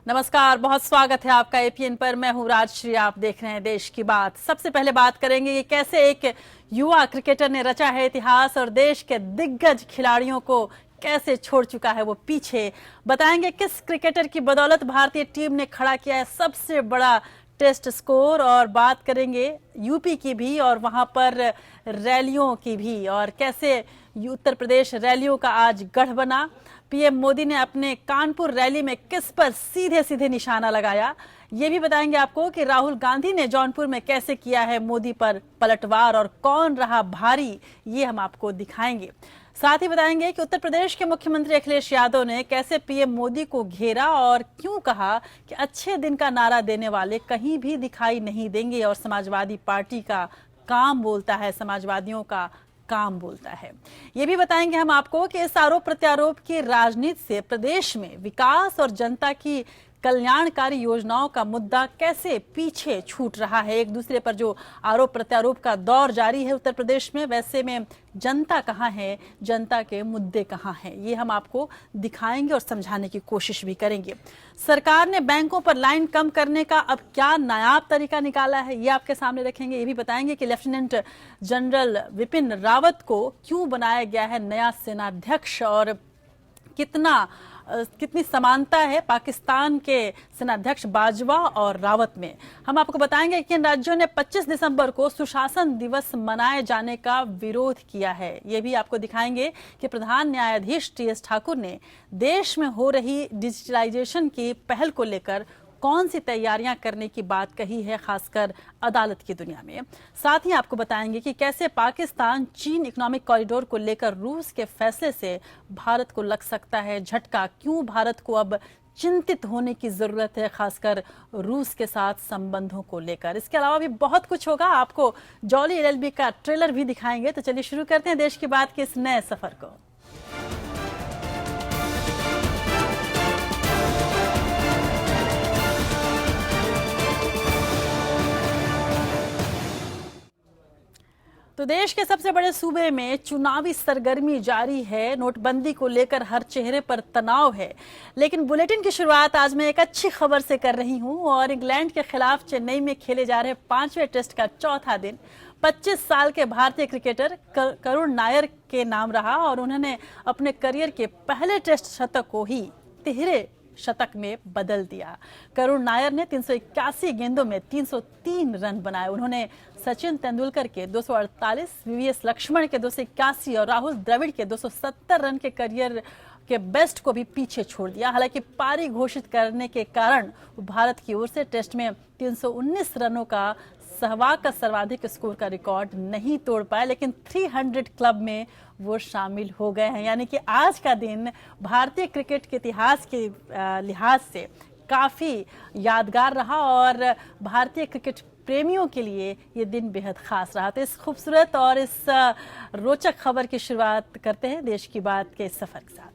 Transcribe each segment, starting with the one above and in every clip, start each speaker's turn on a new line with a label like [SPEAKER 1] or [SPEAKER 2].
[SPEAKER 1] नमस्कार, बहुत स्वागत है आपका एपीएन पर। मैं हूं राजश्री, आप देख रहे हैं देश की बात। सबसे पहले बात करेंगे कि कैसे एक युवा क्रिकेटर ने रचा है इतिहास और देश के दिग्गज खिलाड़ियों को कैसे छोड़ चुका है वो पीछे। बताएंगे किस क्रिकेटर की बदौलत भारतीय टीम ने खड़ा किया है सबसे बड़ा टेस्ट स्कोर, और बात करेंगे यूपी की भी और वहां पर रैलियों की भी, और कैसे उत्तर प्रदेश रैलियों का आज गढ़ बना। पीएम मोदी ने अपने कानपुर रैली में किस पर सीधे सीधे निशाना लगाया, ये भी बताएंगे आपको कि राहुल गांधी ने जौनपुर में कैसे किया है मोदी पर पलटवार और कौन रहा भारी, ये हम आपको दिखाएंगे। साथ ही बताएंगे कि उत्तर प्रदेश के मुख्यमंत्री अखिलेश यादव ने कैसे पीएम मोदी को घेरा और क्यों कहा कि अच्छे दिन का नारा देने वाले कहीं भी दिखाई नहीं देंगे, और समाजवादी पार्टी का काम बोलता है, समाजवादियों का काम बोलता है। ये भी बताएंगे हम आपको कि इस आरोप प्रत्यारोप की राजनीति से प्रदेश में विकास और जनता की कल्याणकारी योजनाओं का मुद्दा कैसे पीछे छूट रहा है। एक दूसरे पर जो आरोप प्रत्यारोप का दौर जारी है उत्तर प्रदेश में, वैसे में जनता कहाँ है, जनता के मुद्दे कहाँ हैं, ये हम आपको दिखाएंगे और समझाने की कोशिश भी करेंगे। सरकार ने बैंकों पर लाइन कम करने का अब क्या नायाब तरीका निकाला है, ये आपके सामने रखेंगे। ये भी बताएंगे कि लेफ्टिनेंट जनरल विपिन रावत को क्यों बनाया गया है नया सेनाध्यक्ष, और कितनी समानता है पाकिस्तान के सेनाध्यक्ष बाजवा और रावत में। हम आपको बताएंगे कि इन राज्यों ने 25 दिसंबर को सुशासन दिवस मनाए जाने का विरोध किया है। ये भी आपको दिखाएंगे कि प्रधान न्यायाधीश टीएस ठाकुर ने देश में हो रही डिजिटलाइजेशन की पहल को लेकर कौन सी तैयारियां करने की बात कही है, खासकर अदालत की दुनिया में। साथ ही आपको बताएंगे कि कैसे पाकिस्तान चीन इकोनॉमिक कॉरिडोर को लेकर रूस के फैसले से भारत को लग सकता है झटका, क्यों भारत को अब चिंतित होने की जरूरत है, खासकर रूस के साथ संबंधों को लेकर। इसके अलावा भी बहुत कुछ होगा। आपको जॉली एलएलबी का ट्रेलर भी दिखाएंगे। तो चलिए शुरू करते हैं देश की बात के इस नए सफर को। तो देश के सबसे बड़े सूबे में चुनावी सरगर्मी जारी है। नोटबंदी को लेकर हर चेहरे पर तनाव है, लेकिन बुलेटिन की शुरुआत आज मैं एक अच्छी खबर से कर रही हूं, और इंग्लैंड के खिलाफ चेन्नई में खेले जा रहे 5वें टेस्ट का चौथा दिन 25 साल के भारतीय क्रिकेटर करुण नायर के नाम रहा, और उन्होंने अपने करियर के पहले टेस्ट शतक को ही तिहरे शतक में बदल दिया। करुण नायर ने 381 गेंदों में 303 रन बनाए। उन्होंने सचिन तेंदुलकर के 248, वीवीएस लक्ष्मण के 281 और राहुल द्रविड़ के 270 रन के करियर के बेस्ट को भी पीछे छोड़ दिया। हालांकि पारी घोषित करने के कारण भारत की ओर से टेस्ट में 319 रनों का सहवाग का सर्वाधिक स्कोर का रिकॉर्ड नहीं तोड़ पाए, लेकिन 300 क्लब में वो शामिल हो गए हैं। यानी कि आज का दिन भारतीय क्रिकेट के इतिहास के लिहाज से काफी यादगार रहा, और भारतीय क्रिकेट प्रेमियों के लिए ये दिन बेहद खास रहा। तो इस खूबसूरत और इस रोचक खबर की शुरुआत करते हैं देश की बात के सफर के साथ।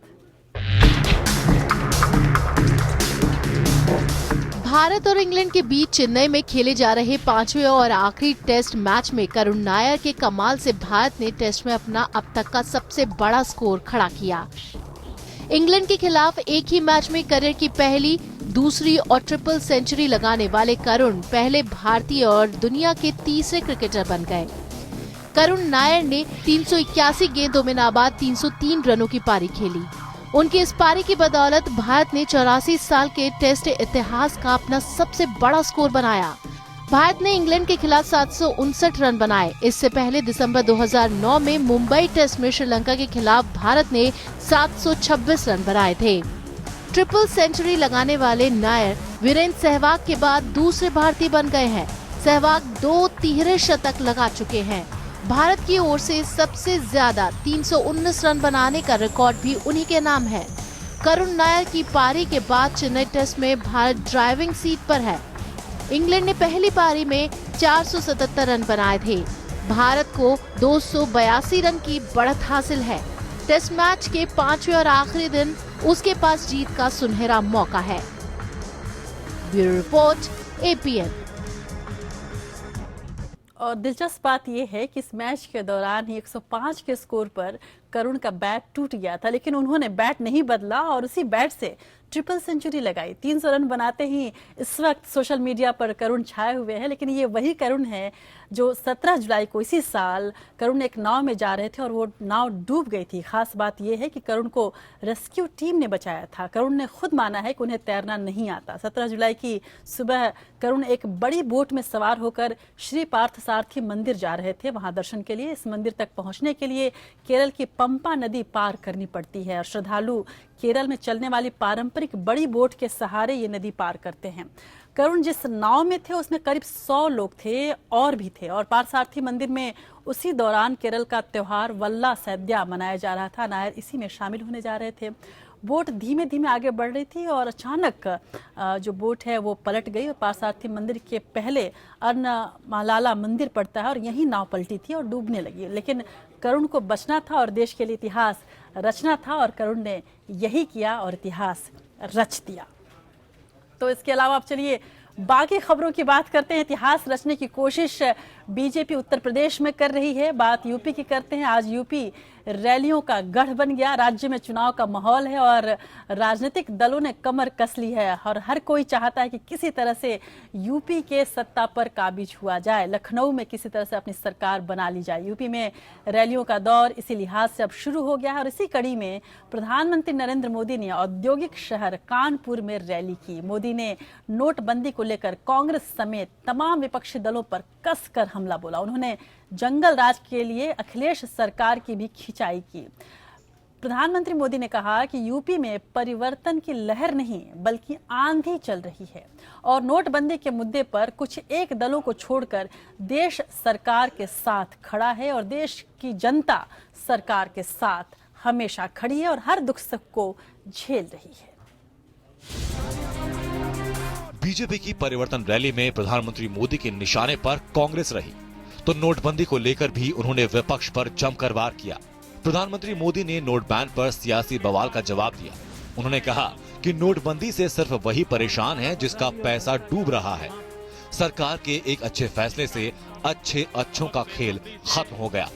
[SPEAKER 2] भारत और इंग्लैंड के बीच चेन्नई में खेले जा रहे 5वें और आखिरी टेस्ट मैच में करुण नायर के कमाल से भारत ने टेस्ट में अपना अब तक का सबसे बड़ा स्कोर खड़ा किया। इंग्लैंड के खिलाफ एक ही मैच में करियर की पहली, दूसरी और ट्रिपल सेंचुरी लगाने वाले करुण पहले भारतीय और दुनिया के तीसरे क्रिकेटर बन गए। करुण नायर ने 381 गेंदों में नाबाद 303 रनों की पारी खेली। उनकी इस पारी की बदौलत भारत ने 84 साल के टेस्ट इतिहास का अपना सबसे बड़ा स्कोर बनाया। भारत ने इंग्लैंड के खिलाफ 759 रन बनाए। इससे पहले दिसंबर 2009 में मुंबई टेस्ट में श्रीलंका के खिलाफ भारत ने 726 रन बनाए थे। ट्रिपल सेंचुरी लगाने वाले नायर वीरेंद्र सहवाग के बाद दूसरे भारतीय बन गए हैं। सहवाग 2 तिहरे शतक लगा चुके हैं। भारत की ओर से सबसे ज्यादा 319 रन बनाने का रिकॉर्ड भी उन्हीं के नाम है। करुण नायर की पारी के बाद चेन्नई टेस्ट में भारत ड्राइविंग सीट पर है। इंग्लैंड ने पहली पारी में 477 रन बनाए थे। भारत को 282 रन की बढ़त हासिल है। टेस्ट मैच के 5वें और आखिरी दिन उसके पास जीत का सुनहरा मौका है। Bureau report, APN.
[SPEAKER 1] और दिलचस्प बात यह है कि इस मैच के दौरान ही 105 के स्कोर पर करुण का बैट टूट गया था, लेकिन उन्होंने बैट नहीं बदला और उसी बैट से ट्रिपल सेंचुरी लगाई। 300 रन बनाते ही इस वक्त सोशल मीडिया पर करुण छाए हुए हैं, लेकिन ये वही करुण है जो 17 जुलाई को इसी साल करुण एक नाव में जा रहे थे और वो नाव डूब गई थी। खास बात यह है कि करुण को रेस्क्यू टीम ने बचाया था। करुण ने खुद माना है कि उन्हें तैरना नहीं आता। 17 जुलाई की सुबह करुण एक बड़ी बोट में सवार होकर श्री पार्थसारथी मंदिर जा रहे थे, वहां दर्शन के लिए। इस मंदिर तक पहुंचने के लिए केरल की पंपा नदी पार करनी पड़ती है और श्रद्धालु केरल में चलने वाली पारंपरिक बड़ी बोट के सहारे ये नदी पार करते हैं। करुण जिस नाव में थे उसमें करीब 100 लोग थे और भी थे, और पार्थसारथी मंदिर में उसी दौरान केरल का त्योहार वल्ला सैद्या मनाया जा रहा था। नायर इसी में शामिल होने जा रहे थे। बोट धीमे धीमे आगे बढ़ रही थी और अचानक जो बोट है वो पलट गई और पार्थसारथी मंदिर के पहले अन्नमालाला मंदिर पड़ता है और यही नाव पलटी थी और डूबने लगी। लेकिन करुण को बचना था और देश के लिए इतिहास रचना था और करुण ने यही किया और इतिहास रच दिया। तो इसके अलावा अब चलिए बाकी खबरों की बात करते हैं। इतिहास रचने की कोशिश बीजेपी उत्तर प्रदेश में कर रही है। बात यूपी की करते हैं। आज यूपी रैलियों का गढ़ बन गया। राज्य में चुनाव का माहौल है और राजनीतिक दलों ने कमर कस ली है और हर कोई चाहता है कि किसी तरह से यूपी के सत्ता पर काबिज हुआ जाए, लखनऊ में किसी तरह से अपनी सरकार बना ली जाए। यूपी में रैलियों का दौर इसी लिहाज से अब शुरू हो गया है और इसी कड़ी में प्रधानमंत्री नरेंद्र मोदी ने औद्योगिक शहर कानपुर में रैली की। मोदी ने नोटबंदी को लेकर कांग्रेस समेत तमाम विपक्षी दलों पर कसकर हमला बोला। उन्होंने जंगल राज के लिए अखिलेश सरकार की भी खिंचाई की। प्रधानमंत्री मोदी ने कहा कि यूपी में परिवर्तन की लहर नहीं बल्कि आंधी चल रही है और नोटबंदी के मुद्दे पर कुछ एक दलों को छोड़कर देश सरकार के साथ खड़ा है और देश की जनता सरकार के साथ हमेशा खड़ी है और हर दुख सुख को झेल रही है।
[SPEAKER 3] बीजेपी की परिवर्तन रैली में प्रधानमंत्री मोदी के निशाने पर कांग्रेस रही तो नोटबंदी को लेकर भी उन्होंने विपक्ष पर जमकर वार किया। प्रधानमंत्री मोदी ने नोट बैन पर सियासी बवाल का जवाब दिया। उन्होंने कहा कि नोटबंदी से सिर्फ वही परेशान है जिसका पैसा डूब रहा है। सरकार के एक अच्छे फैसले से अच्छों का खेल खत्म हो गया।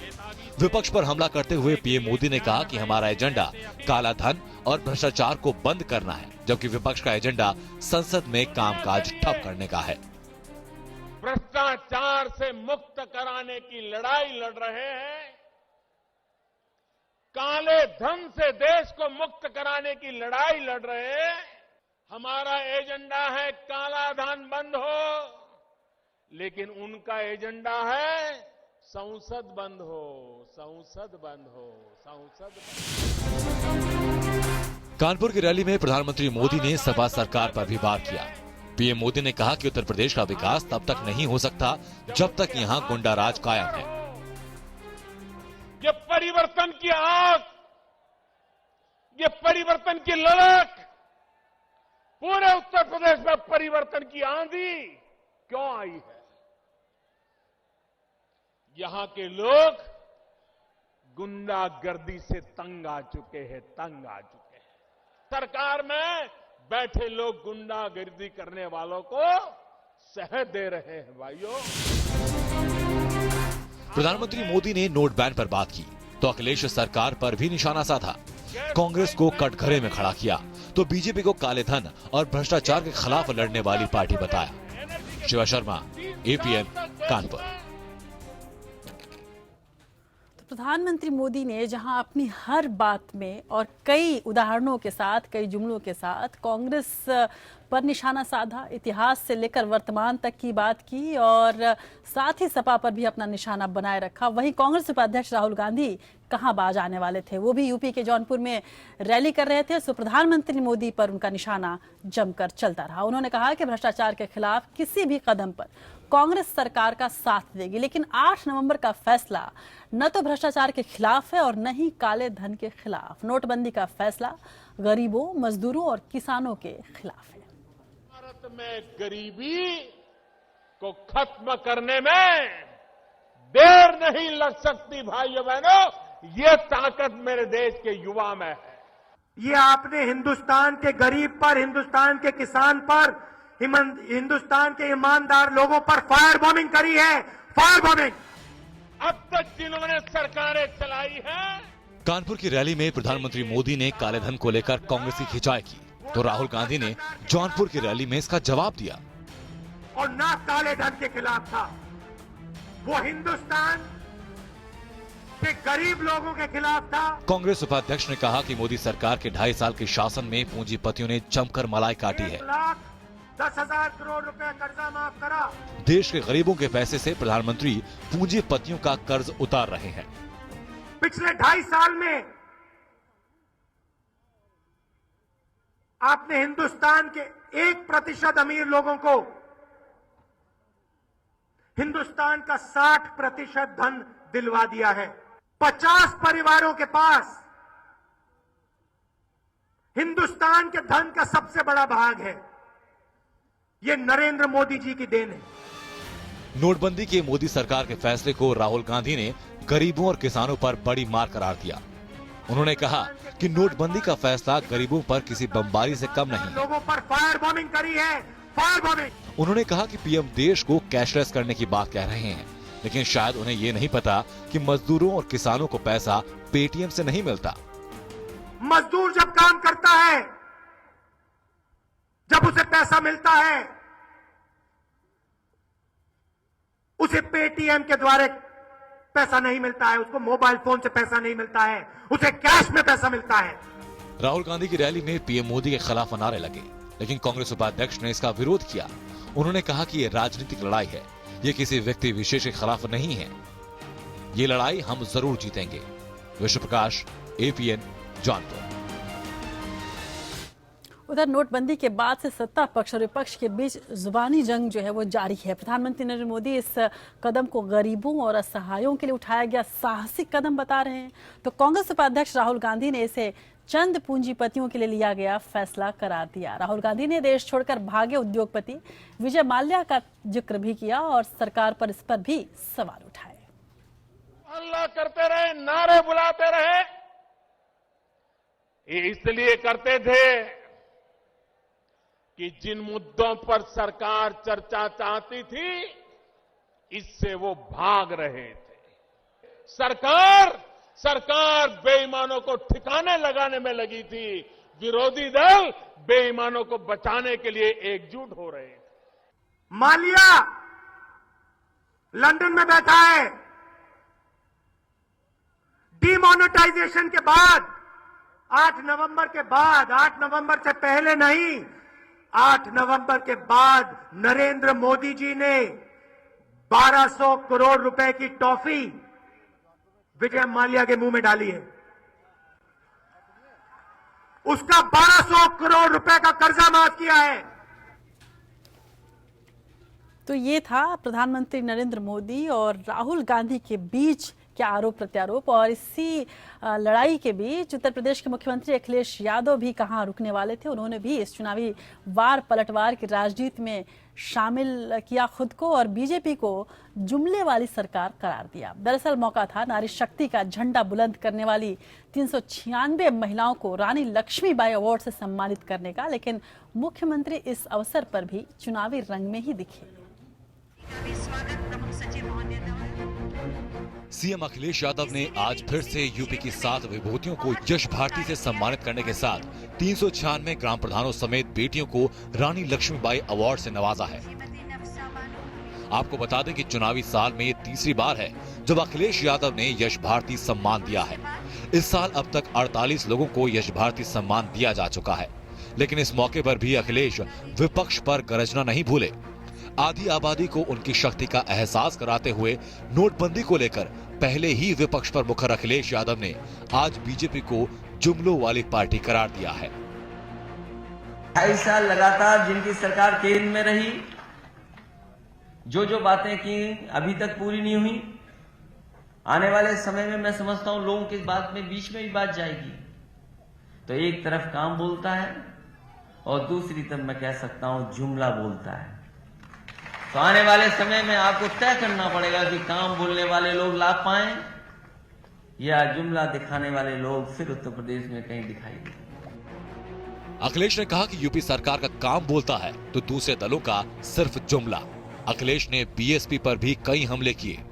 [SPEAKER 3] विपक्ष पर हमला करते हुए पीएम मोदी ने कहा कि हमारा एजेंडा काला धन और भ्रष्टाचार को बंद करना है, जबकि विपक्ष का एजेंडा संसद में कामकाज ठप करने का है।
[SPEAKER 4] भ्रष्टाचार से मुक्त कराने की लड़ाई लड़ रहे हैं, काले धन से देश को मुक्त कराने की लड़ाई लड़ रहे हैं। हमारा एजेंडा है काला धन बंद हो, लेकिन उनका एजेंडा है संसद बंद हो, संसद बंद हो, संसद बंद।
[SPEAKER 3] कानपुर की रैली में प्रधानमंत्री मोदी ने सपा सरकार पर भी वार किया। पीएम मोदी ने कहा कि उत्तर प्रदेश का विकास तब तक नहीं हो सकता जब तक यहां गुंडा राज कायम है।
[SPEAKER 4] ये परिवर्तन की आग, ये परिवर्तन की ललक, पूरे उत्तर प्रदेश में परिवर्तन की आंधी क्यों आई है? यहां के लोग गुंडागर्दी से तंग आ चुके हैं, तंग आ चुके हैं। सरकार में बैठे लोग गुंडागर्दी करने वालों को सह दे रहे हैं। भाइयों,
[SPEAKER 3] प्रधानमंत्री मोदी ने नोट बैन पर बात की तो अखिलेश सरकार पर भी निशाना साधा। कांग्रेस को कटघरे में खड़ा किया तो बीजेपी को काले धन और भ्रष्टाचार के खिलाफ लड़ने वाली पार्टी बताया। शिवा शर्मा, एपीएन, कानपुर।
[SPEAKER 1] प्रधानमंत्री मोदी ने जहां अपनी हर बात में और कई उदाहरणों के साथ, कई जुमलों के साथ कांग्रेस पर निशाना साधा, इतिहास से लेकर वर्तमान तक की बात की और साथ ही सपा पर भी अपना निशाना बनाए रखा, वहीं कांग्रेस उपाध्यक्ष राहुल गांधी कहां बाज आने वाले थे। वो भी यूपी के जौनपुर में रैली कर रहे थे, सो प्रधानमंत्री मोदी पर उनका निशाना जमकर चलता रहा। उन्होंने कहा कि भ्रष्टाचार के खिलाफ किसी भी कदम पर कांग्रेस सरकार का साथ देगी, लेकिन 8 नवंबर का फैसला न तो भ्रष्टाचार के खिलाफ है और न ही काले धन के खिलाफ। नोटबंदी का फैसला गरीबों, मजदूरों और किसानों के खिलाफ है।
[SPEAKER 4] भारत में गरीबी को खत्म करने में देर नहीं लग सकती। भाइयों बहनों, ये ताकत मेरे देश के युवा में है।
[SPEAKER 5] ये आपने हिंदुस्तान के गरीब पर, हिंदुस्तान के किसान पर, हिंदुस्तान के ईमानदार लोगों पर फायर बॉम्बिंग करी है, फायर बॉम्बिंग।
[SPEAKER 4] अब तक जिन्होंने सरकारें चलाई हैं,
[SPEAKER 3] कानपुर की रैली में प्रधानमंत्री मोदी ने काले धन को लेकर कांग्रेस की खिंचाई की। तो राहुल गांधी ने जौनपुर की रैली में इसका जवाब दिया।
[SPEAKER 5] और ना काले धन के खिलाफ था, वो हिंदुस्तान के गरीब लोगों के खिलाफ था।
[SPEAKER 3] कांग्रेस उपाध्यक्ष ने कहा कि मोदी सरकार के 2.5 साल के शासन में पूंजीपतियों ने जमकर मलाई काटी है।
[SPEAKER 5] 1,10,000 करोड़ रुपए कर्जा माफ करा।
[SPEAKER 3] देश के गरीबों के पैसे से प्रधानमंत्री पूंजीपतियों का कर्ज उतार रहे हैं।
[SPEAKER 5] पिछले 2.5 साल में आपने हिंदुस्तान के 1% अमीर लोगों को हिंदुस्तान का 60% धन दिलवा दिया है। 50 परिवारों के पास हिंदुस्तान के धन का सबसे बड़ा भाग है। ये नरेंद्र मोदी जी की देन है।
[SPEAKER 3] नोटबंदी के मोदी सरकार के फैसले को राहुल गांधी ने गरीबों और किसानों पर बड़ी मार करार दिया। उन्होंने कहा कि नोटबंदी का फैसला गरीबों पर किसी बमबारी से कम नहीं है।
[SPEAKER 5] लोगों पर फायर बॉम्बिंग करी है, फायर बॉम्बिंग।
[SPEAKER 3] उन्होंने कहा कि पीएम देश को कैशलेस करने की बात कह रहे हैं, लेकिन शायद उन्हें ये नहीं पता कि मजदूरों और किसानों को पैसा पेटीएम से नहीं मिलता।
[SPEAKER 5] मजदूर जब काम करता है, जब उसे पैसा मिलता है, उसे पेटीएम के द्वारा पैसा नहीं मिलता है, उसको मोबाइल फोन से पैसा नहीं मिलता है, उसे कैश में पैसा मिलता है।
[SPEAKER 3] राहुल गांधी की रैली में पीएम मोदी के खिलाफ नारे लगे, लेकिन कांग्रेस उपाध्यक्ष ने इसका विरोध किया। उन्होंने कहा कि ये राजनीतिक लड़ाई है, ये किसी व्यक्ति विशेष के खिलाफ नहीं है। ये लड़ाई हम जरूर जीतेंगे। विश्व प्रकाश, APN, जौनपुर।
[SPEAKER 1] उधर नोटबंदी के बाद से सत्ता पक्ष और विपक्ष के बीच जुबानी जंग जो है वो जारी है। प्रधानमंत्री नरेंद्र मोदी इस कदम को गरीबों और असहायों के लिए उठाया गया साहसिक कदम बता रहे हैं, तो कांग्रेस उपाध्यक्ष राहुल गांधी ने इसे चंद पूंजीपतियों के लिए लिया गया फैसला करार दिया। राहुल गांधी ने देश छोड़कर भागे उद्योगपति विजय माल्या का जिक्र भी किया और सरकार पर इस पर भी सवाल उठाए।
[SPEAKER 4] अल्लाह करते रहे, नारे बुलाते रहे, ये इसलिए करते थे कि जिन मुद्दों पर सरकार चर्चा चाहती थी, इससे वो भाग रहे थे। सरकार बेईमानों को ठिकाने लगाने में लगी थी। विरोधी दल बेईमानों को बचाने के लिए एकजुट हो रहे थे।
[SPEAKER 5] माल्या लंदन में बैठा है। डीमोनेटाइजेशन के बाद 8 नवंबर के बाद, 8 नवंबर से पहले नहीं, 8 नवंबर के बाद नरेंद्र मोदी जी ने 1200 करोड़ रुपए की टॉफी विजय माल्या के मुंह में डाली है। उसका 1200 करोड़ रुपए का कर्जा माफ किया है।
[SPEAKER 1] तो ये था प्रधानमंत्री नरेंद्र मोदी और राहुल गांधी के बीच के आरोप प्रत्यारोप, और इसी लड़ाई के बीच उत्तर प्रदेश के मुख्यमंत्री अखिलेश यादव भी कहां रुकने वाले थे। उन्होंने भी इस चुनावी वार पलटवार की राजनीति में शामिल किया खुद को और बीजेपी को जुमले वाली सरकार करार दिया। दरअसल मौका था नारी शक्ति का झंडा बुलंद करने वाली 396 महिलाओं को रानी लक्ष्मीबाई अवार्ड से सम्मानित करने का, लेकिन मुख्यमंत्री इस अवसर पर भी चुनावी रंग में ही दिखे।
[SPEAKER 3] सीएम अखिलेश यादव ने आज फिर से यूपी की 7 विभूतियों को यश भारती से सम्मानित करने के साथ 396 ग्राम प्रधानों समेत बेटियों को रानी लक्ष्मीबाई अवार्ड से नवाजा है। आपको बता दें कि चुनावी साल में ये तीसरी बार है जब अखिलेश यादव ने यश भारती सम्मान दिया है। इस साल अब तक 48 लोगों को यश भारती सम्मान दिया जा चुका है, लेकिन इस मौके पर भी अखिलेश विपक्ष पर गरजना नहीं भूले। आधी आबादी को उनकी शक्ति का एहसास कराते हुए नोटबंदी को लेकर पहले ही विपक्ष पर मुखर अखिलेश यादव ने आज बीजेपी को जुमलों वाली पार्टी करार दिया है।
[SPEAKER 6] 2.5 साल लगातार जिनकी सरकार केंद्र में रही, जो बातें की अभी तक पूरी नहीं हुई, आने वाले समय में मैं समझता हूं लोगों के बात में बीच में भी बात जाएगी। तो एक तरफ काम बोलता है और दूसरी तरफ मैं कह सकता हूं जुमला बोलता है। तो आने वाले समय में आपको तय करना पड़ेगा कि काम बोलने वाले लोग लाभ पाएं या जुमला दिखाने वाले लोग फिर उत्तर प्रदेश में कहीं दिखाई दें।
[SPEAKER 3] अखिलेश ने कहा कि यूपी सरकार का काम बोलता है तो दूसरे दलों का सिर्फ जुमला। अखिलेश ने बीएसपी पर भी कई हमले किए।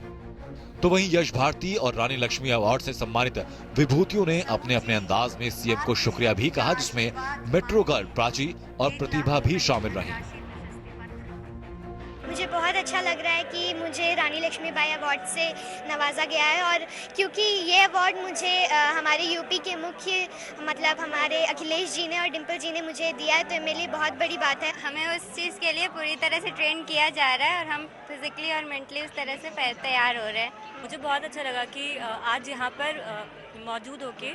[SPEAKER 3] तो वहीं यश भारती और रानी लक्ष्मी अवार्ड से सम्मानित विभूतियों ने अपने अपने अंदाज में सीएम को शुक्रिया भी कहा, जिसमें मेट्रो गर्ल प्राची और प्रतिभा भी शामिल रही।
[SPEAKER 7] मुझे बहुत अच्छा लग रहा है कि मुझे रानी लक्ष्मीबाई अवार्ड से नवाजा गया है, और क्योंकि ये अवार्ड मुझे हमारे यूपी के मुख्य हमारे अखिलेश जी ने और डिम्पल जी ने मुझे दिया है, तो मेरे लिए बहुत बड़ी बात है। हमें उस चीज़ के लिए पूरी तरह से ट्रेन किया जा रहा है और हम फिजिकली और मेंटली उस तरह से तैयार हो रहे हैं।
[SPEAKER 8] मुझे बहुत अच्छा लगा कि आज यहाँ पर मौजूद होके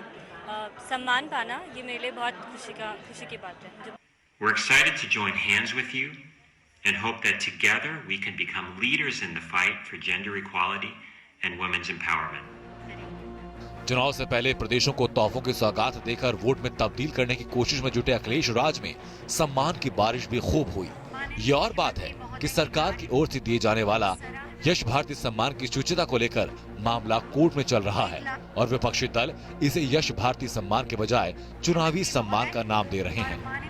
[SPEAKER 8] सम्मान पाना, ये मेरे लिए बहुत खुशी की बात है।
[SPEAKER 9] We're excited to join hands with you and hope that together we can become leaders in the fight for gender equality and women's empowerment.
[SPEAKER 3] चुनाव से पहले प्रदेशों को तोहफों की सौगात देकर वोट में तब्दील करने की कोशिश में जुटे अखिलेश राज में सम्मान की बारिश भी खूब हुई। ये और बात है कि सरकार की ओर से दिए जाने वाला यश भारती सम्मान की शुचिता को लेकर मामला कोर्ट में चल रहा है और विपक्षी दल इसे यश भारती सम्मान के बजाय चुनावी सम्मान का नाम दे रहे हैं।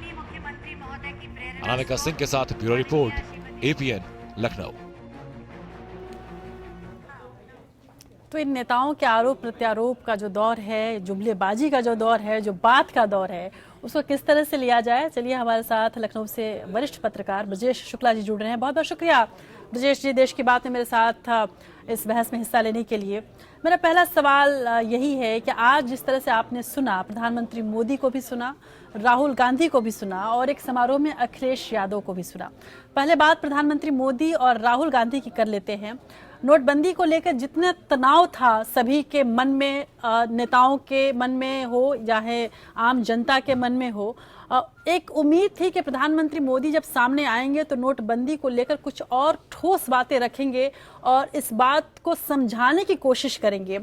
[SPEAKER 3] अनामिका सिंह के साथ ब्यूरो रिपोर्ट, APN, लखनऊ।
[SPEAKER 1] तो इन नेताओं के आरोप प्रत्यारोप का जो दौर है, जुमलेबाजी का जो दौर है, जो बात का दौर है, उसको किस तरह से लिया जाए, चलिए हमारे साथ लखनऊ से वरिष्ठ पत्रकार ब्रजेश शुक्ला जी जुड़ रहे हैं। बहुत बहुत शुक्रिया ब्रजेश जी, देश की बात में मेरे साथ इस बहस में हिस्सा लेने के लिए। मेरा पहला सवाल यही है कि आज जिस तरह से आपने सुना, प्रधानमंत्री मोदी को भी सुना, राहुल गांधी को भी सुना और एक समारोह में अखिलेश यादव को भी सुना। पहले बात प्रधानमंत्री मोदी और राहुल गांधी की कर लेते हैं। नोटबंदी को लेकर जितना तनाव था सभी के मन में, नेताओं के मन में हो चाहे आम जनता के मन में हो, एक उम्मीद थी कि प्रधानमंत्री मोदी जब सामने आएंगे तो नोटबंदी को लेकर कुछ और ठोस बातें रखेंगे और इस बात को समझाने की कोशिश करेंगे।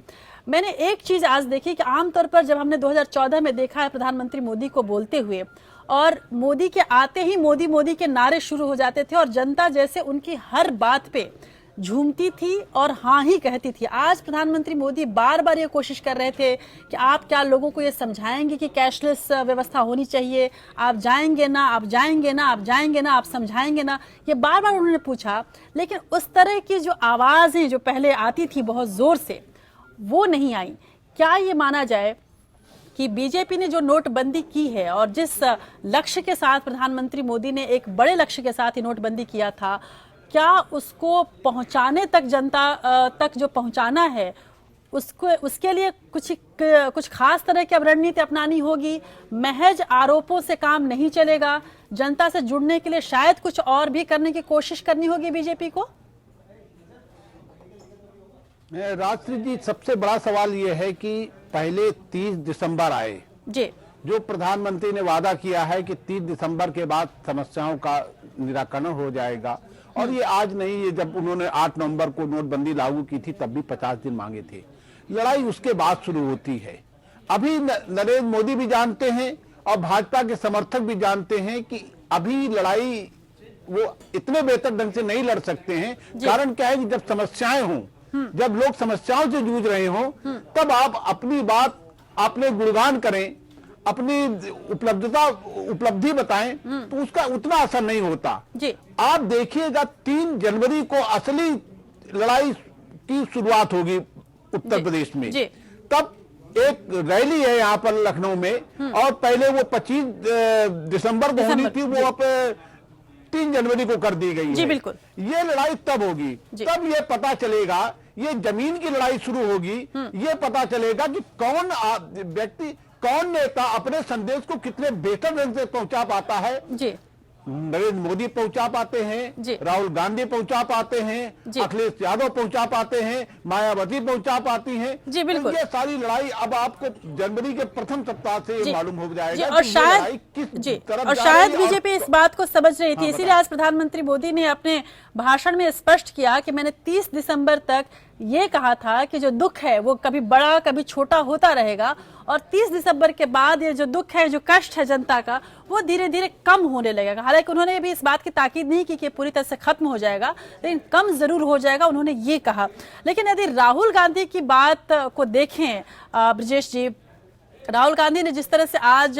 [SPEAKER 1] मैंने एक चीज आज देखी कि आमतौर पर जब हमने 2014 में देखा है प्रधानमंत्री मोदी को बोलते हुए और मोदी के आते ही मोदी मोदी के नारे शुरू हो जाते थे और जनता जैसे उनकी हर बात पे झूमती थी और हाँ ही कहती थी। आज प्रधानमंत्री मोदी बार बार ये कोशिश कर रहे थे कि आप क्या लोगों को ये समझाएंगे कि कैशलेस व्यवस्था होनी चाहिए, आप जाएंगे ना, आप जाएंगे ना, आप जाएंगे ना, आप समझाएंगे ना, ये बार बार उन्होंने पूछा। लेकिन उस तरह की जो आवाजें जो पहले आती थी बहुत जोर से, वो नहीं आई। क्या ये माना जाए कि बीजेपी ने जो नोटबंदी की है और जिस लक्ष्य के साथ प्रधानमंत्री मोदी ने एक बड़े लक्ष्य के साथ ही नोटबंदी किया था, क्या उसको पहुंचाने तक, जनता तक जो पहुंचाना है, उसके लिए कुछ खास तरह की अब रणनीति अपनानी होगी? महज आरोपों से काम नहीं चलेगा, जनता से जुड़ने के लिए शायद कुछ और भी करने की कोशिश करनी होगी बीजेपी को?
[SPEAKER 10] राष्ट्र जी, सबसे बड़ा सवाल ये है कि पहले 30 दिसंबर आए
[SPEAKER 1] जी,
[SPEAKER 10] जो प्रधानमंत्री ने वादा किया है कि 30 दिसंबर के बाद समस्याओं का निराकरण हो जाएगा, और ये आज नहीं, ये जब उन्होंने 8 नवंबर को नोटबंदी लागू की थी तब भी 50 दिन मांगे थे। लड़ाई उसके बाद शुरू होती है। अभी नरेंद्र मोदी भी जानते हैं और भाजपा के समर्थक भी जानते हैं कि अभी लड़ाई वो इतने बेहतर ढंग से नहीं लड़ सकते हैं। कारण क्या है कि जब समस्याएं हों, जब लोग समस्याओं से जूझ रहे हों, तब आप अपनी बात, अपने गुणगान करें, अपनी उपलब्धि बताएं, तो उसका उतना असर नहीं होता
[SPEAKER 1] जी।
[SPEAKER 10] आप देखिएगा 3 जनवरी को असली लड़ाई की शुरुआत होगी उत्तर प्रदेश में
[SPEAKER 1] जी।
[SPEAKER 10] तब एक रैली है यहाँ पर लखनऊ में, और पहले वो 25 दिसंबर को होनी थी, वो अब 3 जनवरी को कर दी गई
[SPEAKER 1] जी,
[SPEAKER 10] है।
[SPEAKER 1] बिल्कुल।
[SPEAKER 10] ये लड़ाई तब होगी, तब ये पता चलेगा, ये जमीन की लड़ाई शुरू होगी। ये पता चलेगा कि कौन व्यक्ति, कौन नेता अपने संदेश को कितने बेहतर ढंग से पहुंचा पाता है
[SPEAKER 1] जी।
[SPEAKER 10] नरेंद्र मोदी पहुंचा पाते हैं, राहुल गांधी पहुंचा पाते हैं, अखिलेश यादव पहुंचा पाते हैं, मायावती पहुंचा पाती हैं
[SPEAKER 1] जी, बिल्कुल।
[SPEAKER 10] तो ये सारी लड़ाई अब आपको जनवरी के प्रथम सप्ताह से मालूम हो जाएगा
[SPEAKER 1] और शायद बीजेपी इस बात को समझ रही थी। इसीलिए आज प्रधानमंत्री मोदी ने अपने भाषण में स्पष्ट किया कि मैंने 30 दिसंबर तक ये कहा था कि जो दुख है वो कभी बड़ा कभी छोटा होता रहेगा, और 30 दिसंबर के बाद ये जो दुख है, जो कष्ट है जनता का, वो धीरे धीरे कम होने लगेगा। हालांकि उन्होंने भी इस बात की ताकीद नहीं की कि पूरी तरह से खत्म हो जाएगा, लेकिन कम जरूर हो जाएगा, उन्होंने ये कहा। लेकिन यदि राहुल गांधी की बात को देखें ब्रजेश जी, राहुल गांधी ने जिस तरह से आज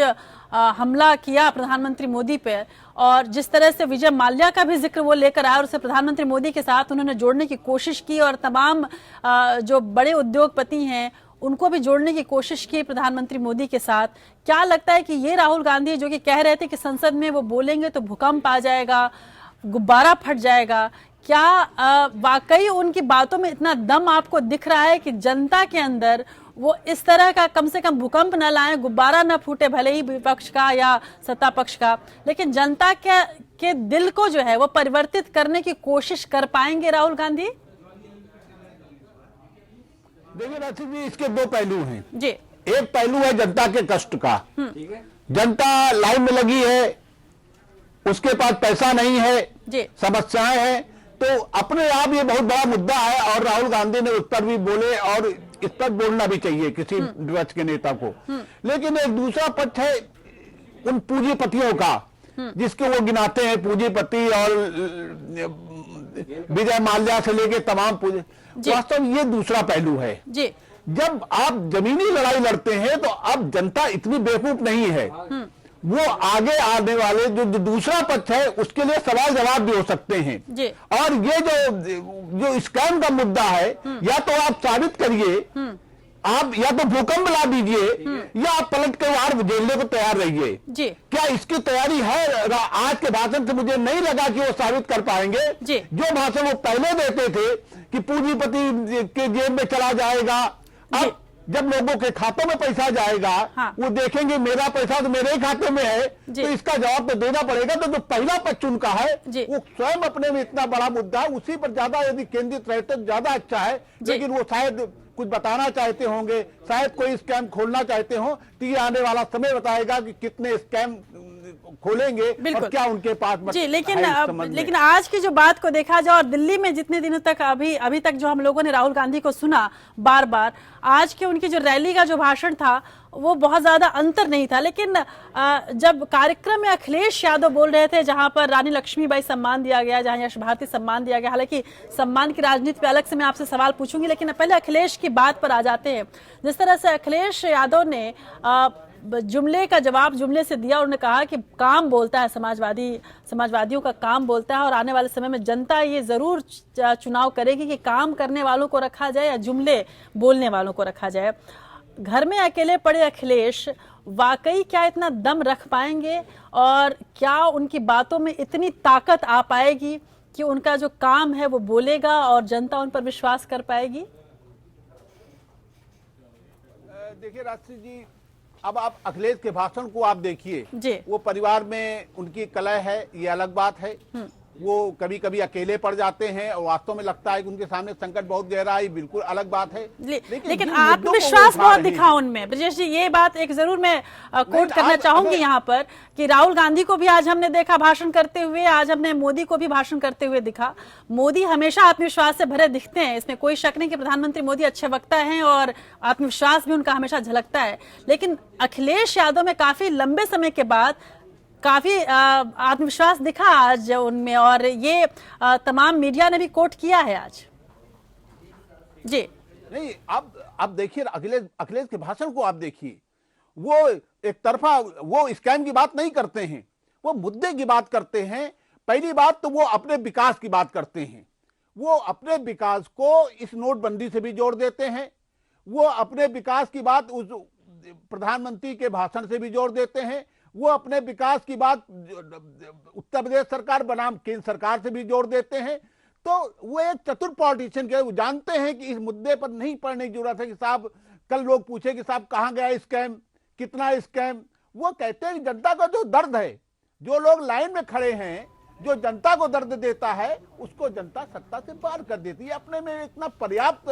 [SPEAKER 1] हमला किया प्रधानमंत्री मोदी पे, और जिस तरह से विजय माल्या का भी जिक्र वो लेकर आया और उसे प्रधानमंत्री मोदी के साथ उन्होंने जोड़ने की कोशिश की, और तमाम जो बड़े उद्योगपति हैं उनको भी जोड़ने की कोशिश की प्रधानमंत्री मोदी के साथ, क्या लगता है कि ये राहुल गांधी जो कि कह रहे थे कि संसद में वो बोलेंगे तो भूकंप आ जाएगा, गुब्बारा फट जाएगा, क्या वाकई उनकी बातों में इतना दम आपको दिख रहा है कि जनता के अंदर वो इस तरह का कम से कम भूकंप न लाएं, गुब्बारा न फूटे, भले ही विपक्ष का या सत्ता पक्ष का, लेकिन जनता के दिल को जो है वो परिवर्तित करने की कोशिश कर पाएंगे राहुल गांधी?
[SPEAKER 10] देखिए राशि जी, इसके दो पहलू हैं
[SPEAKER 1] जी।
[SPEAKER 10] एक पहलू है जनता के कष्ट का। जनता लाइन में लगी है, उसके पास पैसा नहीं है, समस्याएं हैं, तो अपने आप ये बहुत बड़ा मुद्दा है और राहुल गांधी ने उस पर भी बोले और इस पर बोलना भी चाहिए किसी विपक्ष के नेता को। लेकिन एक दूसरा पक्ष है उन पूंजीपतियों का, जिसके वो गिनाते हैं पूंजीपति और विजय माल्या से लेके तमाम वास्तव में ये दूसरा पहलू है
[SPEAKER 1] जी।
[SPEAKER 10] जब आप जमीनी लड़ाई लड़ते हैं तो अब जनता इतनी बेवकूफ नहीं है, वो आगे आने वाले जो दूसरा पक्ष है उसके लिए सवाल जवाब भी हो सकते हैं
[SPEAKER 1] जी।
[SPEAKER 10] और ये जो स्कैम का मुद्दा है, या तो आप साबित करिए, आप या तो भूकंप ला दीजिए, या आप पलट कर बाहर झेलने को तैयार रहिए। क्या इसकी तैयारी है? आज के भाषण से मुझे नहीं लगा कि वो साबित कर पाएंगे। जो भाषण वो पहले देते थे कि पूंजीपति के जेब में चला जाएगा, अब जब लोगों के खातों में पैसा जाएगा, वो देखेंगे मेरा पैसा तो मेरे ही खाते में है, तो इसका जवाब तो देना पड़ेगा। तो जो पहला पक्ष उनका है वो स्वयं अपने में इतना बड़ा मुद्दा है, उसी पर ज्यादा यदि केंद्रित रहते तो ज्यादा अच्छा है। लेकिन वो शायद कुछ बताना चाहते होंगे, शायद कोई स्कैम खोलना चाहते हो, तो ये आने वाला समय बताएगा कि कितने स्कैम खोलेंगे और क्या उनके पास
[SPEAKER 1] जी। लेकिन आज की जो बात को देखा जाए और दिल्ली में जितने दिनों तक अभी तक जो हम लोगों ने राहुल गांधी को सुना बार बार, आज की उनकी जो रैली का जो भाषण था वो बहुत ज्यादा अंतर नहीं था। लेकिन जब कार्यक्रम में अखिलेश यादव बोल रहे थे, जहां पर रानी लक्ष्मीबाई सम्मान दिया गया, जहां यश भारती सम्मान दिया गया, हालांकि सम्मान की राजनीति पे अलग से मैं आपसे सवाल पूछूंगी, लेकिन पहले अखिलेश की बात पर आ जाते हैं। जिस तरह से अखिलेश यादव ने जुमले का जवाब जुमले से दिया, उन्होंने कहा कि काम बोलता है, समाजवादियों का काम बोलता है, और आने वाले समय में जनता ये जरूर चुनाव करेगी कि काम करने वालों को रखा जाए या जुमले बोलने वालों को रखा जाए। घर में अकेले पड़े अखिलेश वाकई क्या इतना दम रख पाएंगे, और क्या उनकी बातों में इतनी ताकत आ पाएगी कि उनका जो काम है वो बोलेगा और जनता उन पर विश्वास कर पाएगी?
[SPEAKER 10] देखिए राष्ट्री जी, अब आप अखिलेश के भाषण को आप देखिए, वो परिवार में उनकी कलह है, ये अलग बात है। वो कभी कभी अकेले पड़ जाते हैं और वास्तव में लगता है कि उनके सामने संकट बहुत गहरा है, बिल्कुल अलग बात है।
[SPEAKER 1] लेकिन आत्मविश्वास बहुत दिखा उनमें। ब्रजेश जी, ये बात एक जरूर मैं कोट करना चाहूंगी यहाँ पर कि राहुल गांधी को भी आज हमने देखा भाषण करते हुए, आज हमने मोदी को भी भाषण करते हुए दिखा। मोदी हमेशा आत्मविश्वास से भरे दिखते हैं, इसमें कोई शक नहीं कि प्रधानमंत्री मोदी अच्छे वक्ता हैं और आत्मविश्वास भी उनका हमेशा झलकता है। लेकिन अखिलेश यादव में काफी लंबे समय के बाद काफी आत्मविश्वास दिखा आज उनमें, और ये तमाम मीडिया ने भी कोट किया है आज जी।
[SPEAKER 10] नहीं, अब देखिए अखिलेश के भाषण को आप देखिए, वो एक तरफा वो स्कैम की बात नहीं करते हैं, वो मुद्दे की बात करते हैं। पहली बात तो वो अपने विकास की बात करते हैं, वो अपने विकास को इस नोटबंदी से भी जोड़ देते हैं, वो अपने विकास की बात उस प्रधानमंत्री के भाषण से भी जोड़ देते हैं, वो अपने विकास की बात उत्तर प्रदेश सरकार बनाम केंद्र सरकार से भी जोड़ देते हैं। तो वो एक चतुर पॉलिटिशियन के, वो जानते हैं कि इस मुद्दे पर नहीं पढ़ने की जरूरत है कि साहब कल लोग पूछे कि साहब कहाँ गया स्कैम, कितना स्कैम। वो कहते हैं कि जनता का जो दर्द है, जो लोग लाइन में खड़े हैं, जो जनता को दर्द देता है, उसको जनता सत्ता से पार कर देती है। अपने में इतना पर्याप्त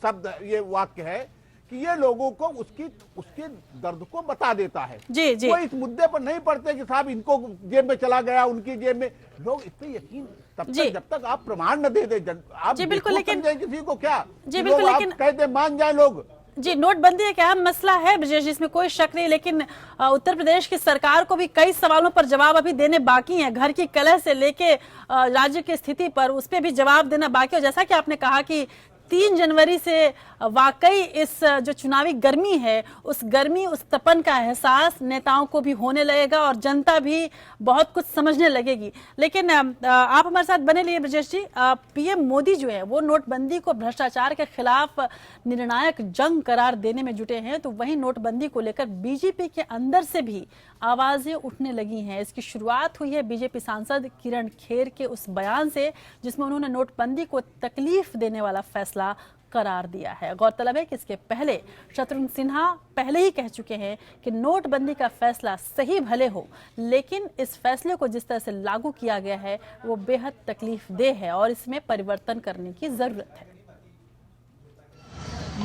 [SPEAKER 10] शब्द ये वाक्य है कि ये लोगों को उसके दर्द को बता देता है।
[SPEAKER 1] जी।
[SPEAKER 10] वो इस मुद्दे पर नहीं पड़ते कि साहब इनको जेब में चला गया, उनकी जेब में। लोग इस पे यकीन तब तक जब तक आप प्रमाण न दे दे, आप
[SPEAKER 1] जी बिल्कुल, लेकिन
[SPEAKER 10] किसी को क्या
[SPEAKER 1] जी बिल्कुल, लेकिन
[SPEAKER 10] कहते मान जाए लोग।
[SPEAKER 1] जी, नोटबंदी एक अहम मसला है ब्रजेश, इसमें कोई शक नहीं। लेकिन उत्तर प्रदेश की सरकार को भी कई सवालों पर जवाब अभी देने बाकी हैं। घर की कलह से लेके राज्य की स्थिति पर, उस पर भी जवाब देना बाकी है। जैसा कि आपने कहा कि 3 जनवरी से वाकई इस जो चुनावी गर्मी है, उस गर्मी, उस तपन का एहसास नेताओं को भी होने लगेगा और जनता भी बहुत कुछ समझने लगेगी। लेकिन आप हमारे साथ बने रहिए ब्रजेश जी। पीएम मोदी जो है वो नोटबंदी को भ्रष्टाचार के खिलाफ निर्णायक जंग करार देने में जुटे हैं, तो वहीं नोटबंदी को लेकर बीजेपी के अंदर से भी आवाजें उठने लगी हैं। इसकी शुरुआत हुई है बीजेपी सांसद किरण खेर के उस बयान से, जिसमें उन्होंने नोटबंदी को तकलीफ देने वाला फैसला करार दिया है। गौरतलब है कि इसके पहले शत्रुघ्न सिन्हा पहले ही कह चुके हैं कि नोटबंदी का फैसला सही भले हो, लेकिन इस फैसले को जिस तरह से लागू किया गया है वो बेहद तकलीफदेह है और इसमें परिवर्तन करने की जरूरत है।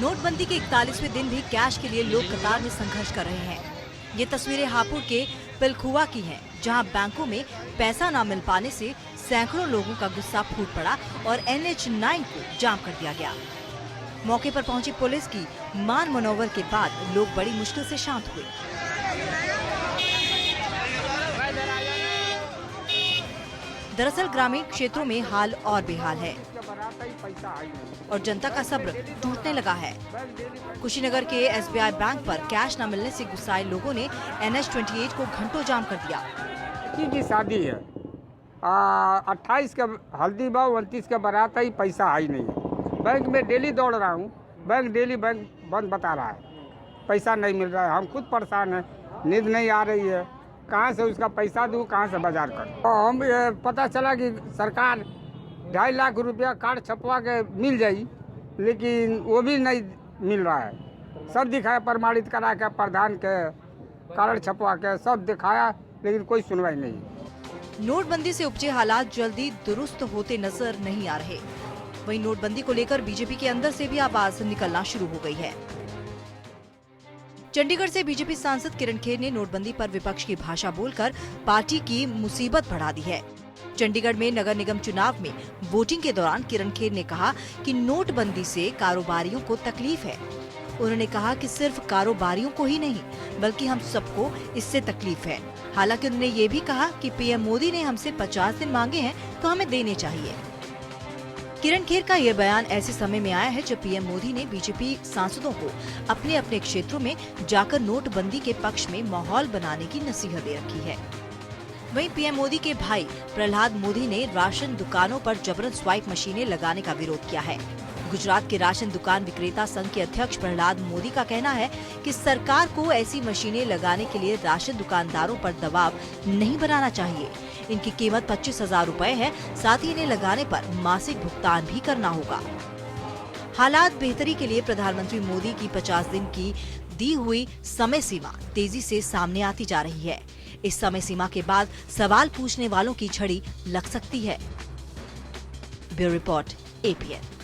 [SPEAKER 11] नोटबंदी के 41वें दिन भी कैश के लिए लोग कतार में संघर्ष कर रहे हैं। ये तस्वीरें हापुड़ के पिलखुआ की हैं, जहां बैंकों में पैसा न मिल पाने से सैकड़ों लोगों का गुस्सा फूट पड़ा और NH9 को जाम कर दिया गया। मौके पर पहुंची पुलिस की मान मनोवर के बाद लोग बड़ी मुश्किल से शांत हुए। दरअसल ग्रामीण क्षेत्रों में हाल और बेहाल है और जनता का सब्र टूटने लगा है। कुशीनगर के SBI बैंक पर कैश न मिलने से गुस्साए लोगों ने NH28 को घंटों जाम कर दिया।
[SPEAKER 12] की शादी है 28 का हल्दी बा, 29 का बारात है, पैसा है ही नहीं है। बैंक में डेली दौड़ रहा हूँ, बैंक बंद बता रहा है, पैसा नहीं मिल रहा है। हम खुद परेशान हैं, नींद नहीं आ रही है, कहाँ से उसका पैसा दूँ, कहाँ से बाजार करूँ। हम पता चला कि सरकार 2.5 लाख रुपया कार्ड छपवा के मिल जाई, लेकिन वो भी नहीं मिल रहा है। सब दिखाया, प्रमाणित करा के प्रधान के कार्ड छपवा के सब दिखाया, लेकिन कोई सुनवाई नहीं।
[SPEAKER 11] नोटबंदी से उपजे हालात जल्दी दुरुस्त होते नजर नहीं आ रहे। वहीं नोटबंदी को लेकर बीजेपी के अंदर से भी आवाज निकलना शुरू हो गई है। चंडीगढ़ से बीजेपी सांसद किरण खेर ने नोटबंदी पर विपक्ष की भाषा बोलकर पार्टी की मुसीबत बढ़ा दी है। चंडीगढ़ में नगर निगम चुनाव में वोटिंग के दौरान किरण खेर ने कहा कि नोटबंदी से कारोबारियों को तकलीफ है। उन्होंने कहा कि सिर्फ कारोबारियों को ही नहीं बल्कि हम सबको इससे तकलीफ है। हालांकि उन्होंने ये भी कहा कि पीएम मोदी ने हमसे 50 दिन मांगे हैं तो हमें देने चाहिए। किरण खेर का ये बयान ऐसे समय में आया है जब पीएम मोदी ने बीजेपी सांसदों को अपने अपने क्षेत्रों में जाकर नोटबंदी के पक्ष में माहौल बनाने की नसीहत दे रखी है। वहीं पीएम मोदी के भाई प्रहलाद मोदी ने राशन दुकानों पर जबरन स्वाइप मशीनें लगाने का विरोध किया है। गुजरात के राशन दुकान विक्रेता संघ के अध्यक्ष प्रहलाद मोदी का कहना है कि सरकार को ऐसी मशीनें लगाने के लिए राशन दुकानदारों पर दबाव नहीं बनाना चाहिए। इनकी कीमत 25,000 रुपए है, साथ ही इन्हें लगाने पर मासिक भुगतान भी करना होगा। हालात बेहतरी के लिए प्रधानमंत्री मोदी की 50 दिन की दी हुई समय सीमा तेजी से सामने आती जा रही है। इस समय सीमा के बाद सवाल पूछने वालों की झड़ी लग सकती है। Bureau report APN।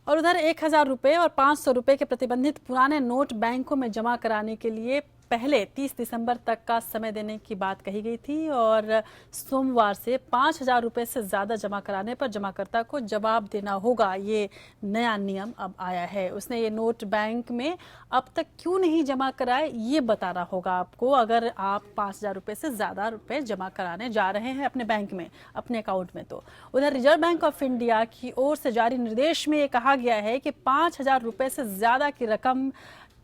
[SPEAKER 1] और उधर 1,000 रुपए और 500 रुपए के प्रतिबंधित पुराने नोट बैंकों में जमा कराने के लिए पहले 30 दिसंबर तक का समय देने की बात कही गई थी और सोमवार से 5,000 रुपए से ज्यादा जमा कराने पर जमाकर्ता को जवाब देना होगा। ये नया नियम अब आया है। उसने ये नोट बैंक में अब तक क्यों नहीं जमा कराए ये बताना होगा आपको, अगर आप 5,000 रुपए से ज्यादा रुपए जमा कराने जा रहे हैं अपने बैंक में, अपने अकाउंट में। तो उधर रिजर्व बैंक ऑफ इंडिया की ओर से जारी निर्देश में ये कहा गया है कि 5,000 रुपए से ज्यादा की रकम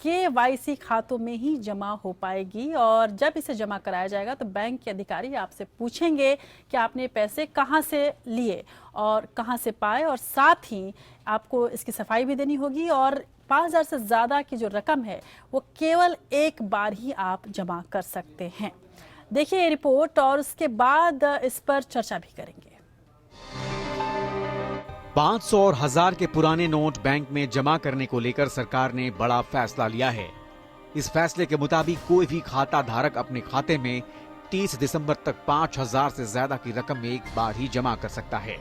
[SPEAKER 1] KYC खातों में ही जमा हो पाएगी और जब इसे जमा कराया जाएगा तो बैंक के अधिकारी आपसे पूछेंगे कि आपने पैसे कहां से लिए और कहां से पाए, और साथ ही आपको इसकी सफाई भी देनी होगी। और 5,000 से ज्यादा की जो रकम है वो केवल एक बार ही आप जमा कर सकते हैं। देखिए ये रिपोर्ट और उसके बाद इस पर चर्चा भी करेंगे।
[SPEAKER 13] 500 और 1000 के पुराने नोट बैंक में जमा करने को लेकर सरकार ने बड़ा फैसला लिया है। इस फैसले के मुताबिक कोई भी खाता धारक अपने खाते में 30 दिसंबर तक 5,000 से ज्यादा की रकम एक बार ही जमा कर सकता है।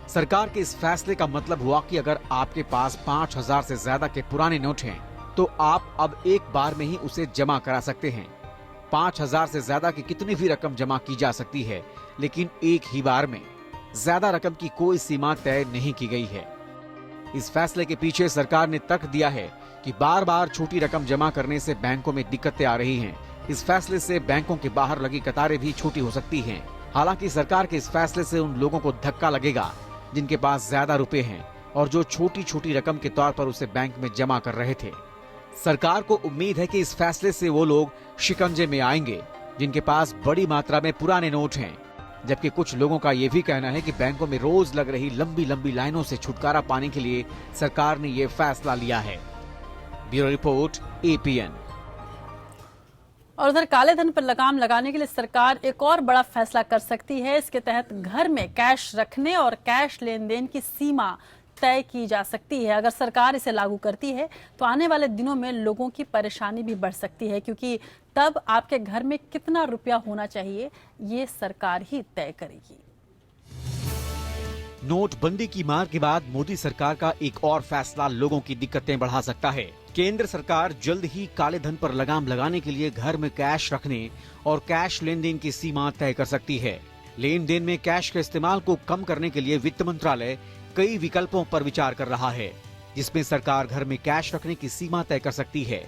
[SPEAKER 13] सरकार के इस फैसले का मतलब हुआ कि अगर आपके पास 5,000 से ज्यादा के पुराने नोट हैं, तो आप अब एक बार में ही उसे जमा करा सकते हैं। 5,000 से ज्यादा की कितनी भी रकम जमा की जा सकती है, लेकिन एक ही बार में। ज्यादा रकम की कोई सीमा तय नहीं की गई है। इस फैसले के पीछे सरकार ने तर्क दिया है कि बार बार छोटी रकम जमा करने से बैंकों में दिक्कतें आ रही हैं। इस फैसले से बैंकों के बाहर लगी कतारें भी छोटी हो सकती हैं। हालांकि सरकार के इस फैसले से उन लोगों को धक्का लगेगा जिनके पास ज्यादा रुपए हैं और जो छोटी छोटी रकम के तौर पर उसे बैंक में जमा कर रहे थे। सरकार को उम्मीद है कि इस फैसले से वो लोग शिकंजे में आएंगे जिनके पास बड़ी मात्रा में पुराने नोट हैं, जबकि कुछ लोगों का ये भी कहना है कि बैंकों में रोज लग रही लंबी लंबी लाइनों से छुटकारा पाने के लिए सरकार ने ये फैसला लिया है। Bureau report, APN।
[SPEAKER 1] और उधर काले धन पर लगाम लगाने के लिए सरकार एक और बड़ा फैसला कर सकती है। इसके तहत घर में कैश रखने और कैश लेन देन की सीमा तय की जा सकती है। अगर सरकार इसे लागू करती है तो आने वाले दिनों में लोगों की परेशानी भी बढ़ सकती है, क्योंकि तब आपके घर में कितना रुपया होना चाहिए ये सरकार ही तय करेगी।
[SPEAKER 13] नोटबंदी की मार के बाद मोदी सरकार का एक और फैसला लोगों की दिक्कतें बढ़ा सकता है। केंद्र सरकार जल्द ही काले धन पर लगाम लगाने के लिए घर में कैश रखने और कैश लेन देन की सीमा तय कर सकती है। लेन देन में कैश के इस्तेमाल को कम करने के लिए वित्त मंत्रालय कई विकल्पों पर विचार कर रहा है, जिसमें सरकार घर में कैश रखने की सीमा तय कर सकती है।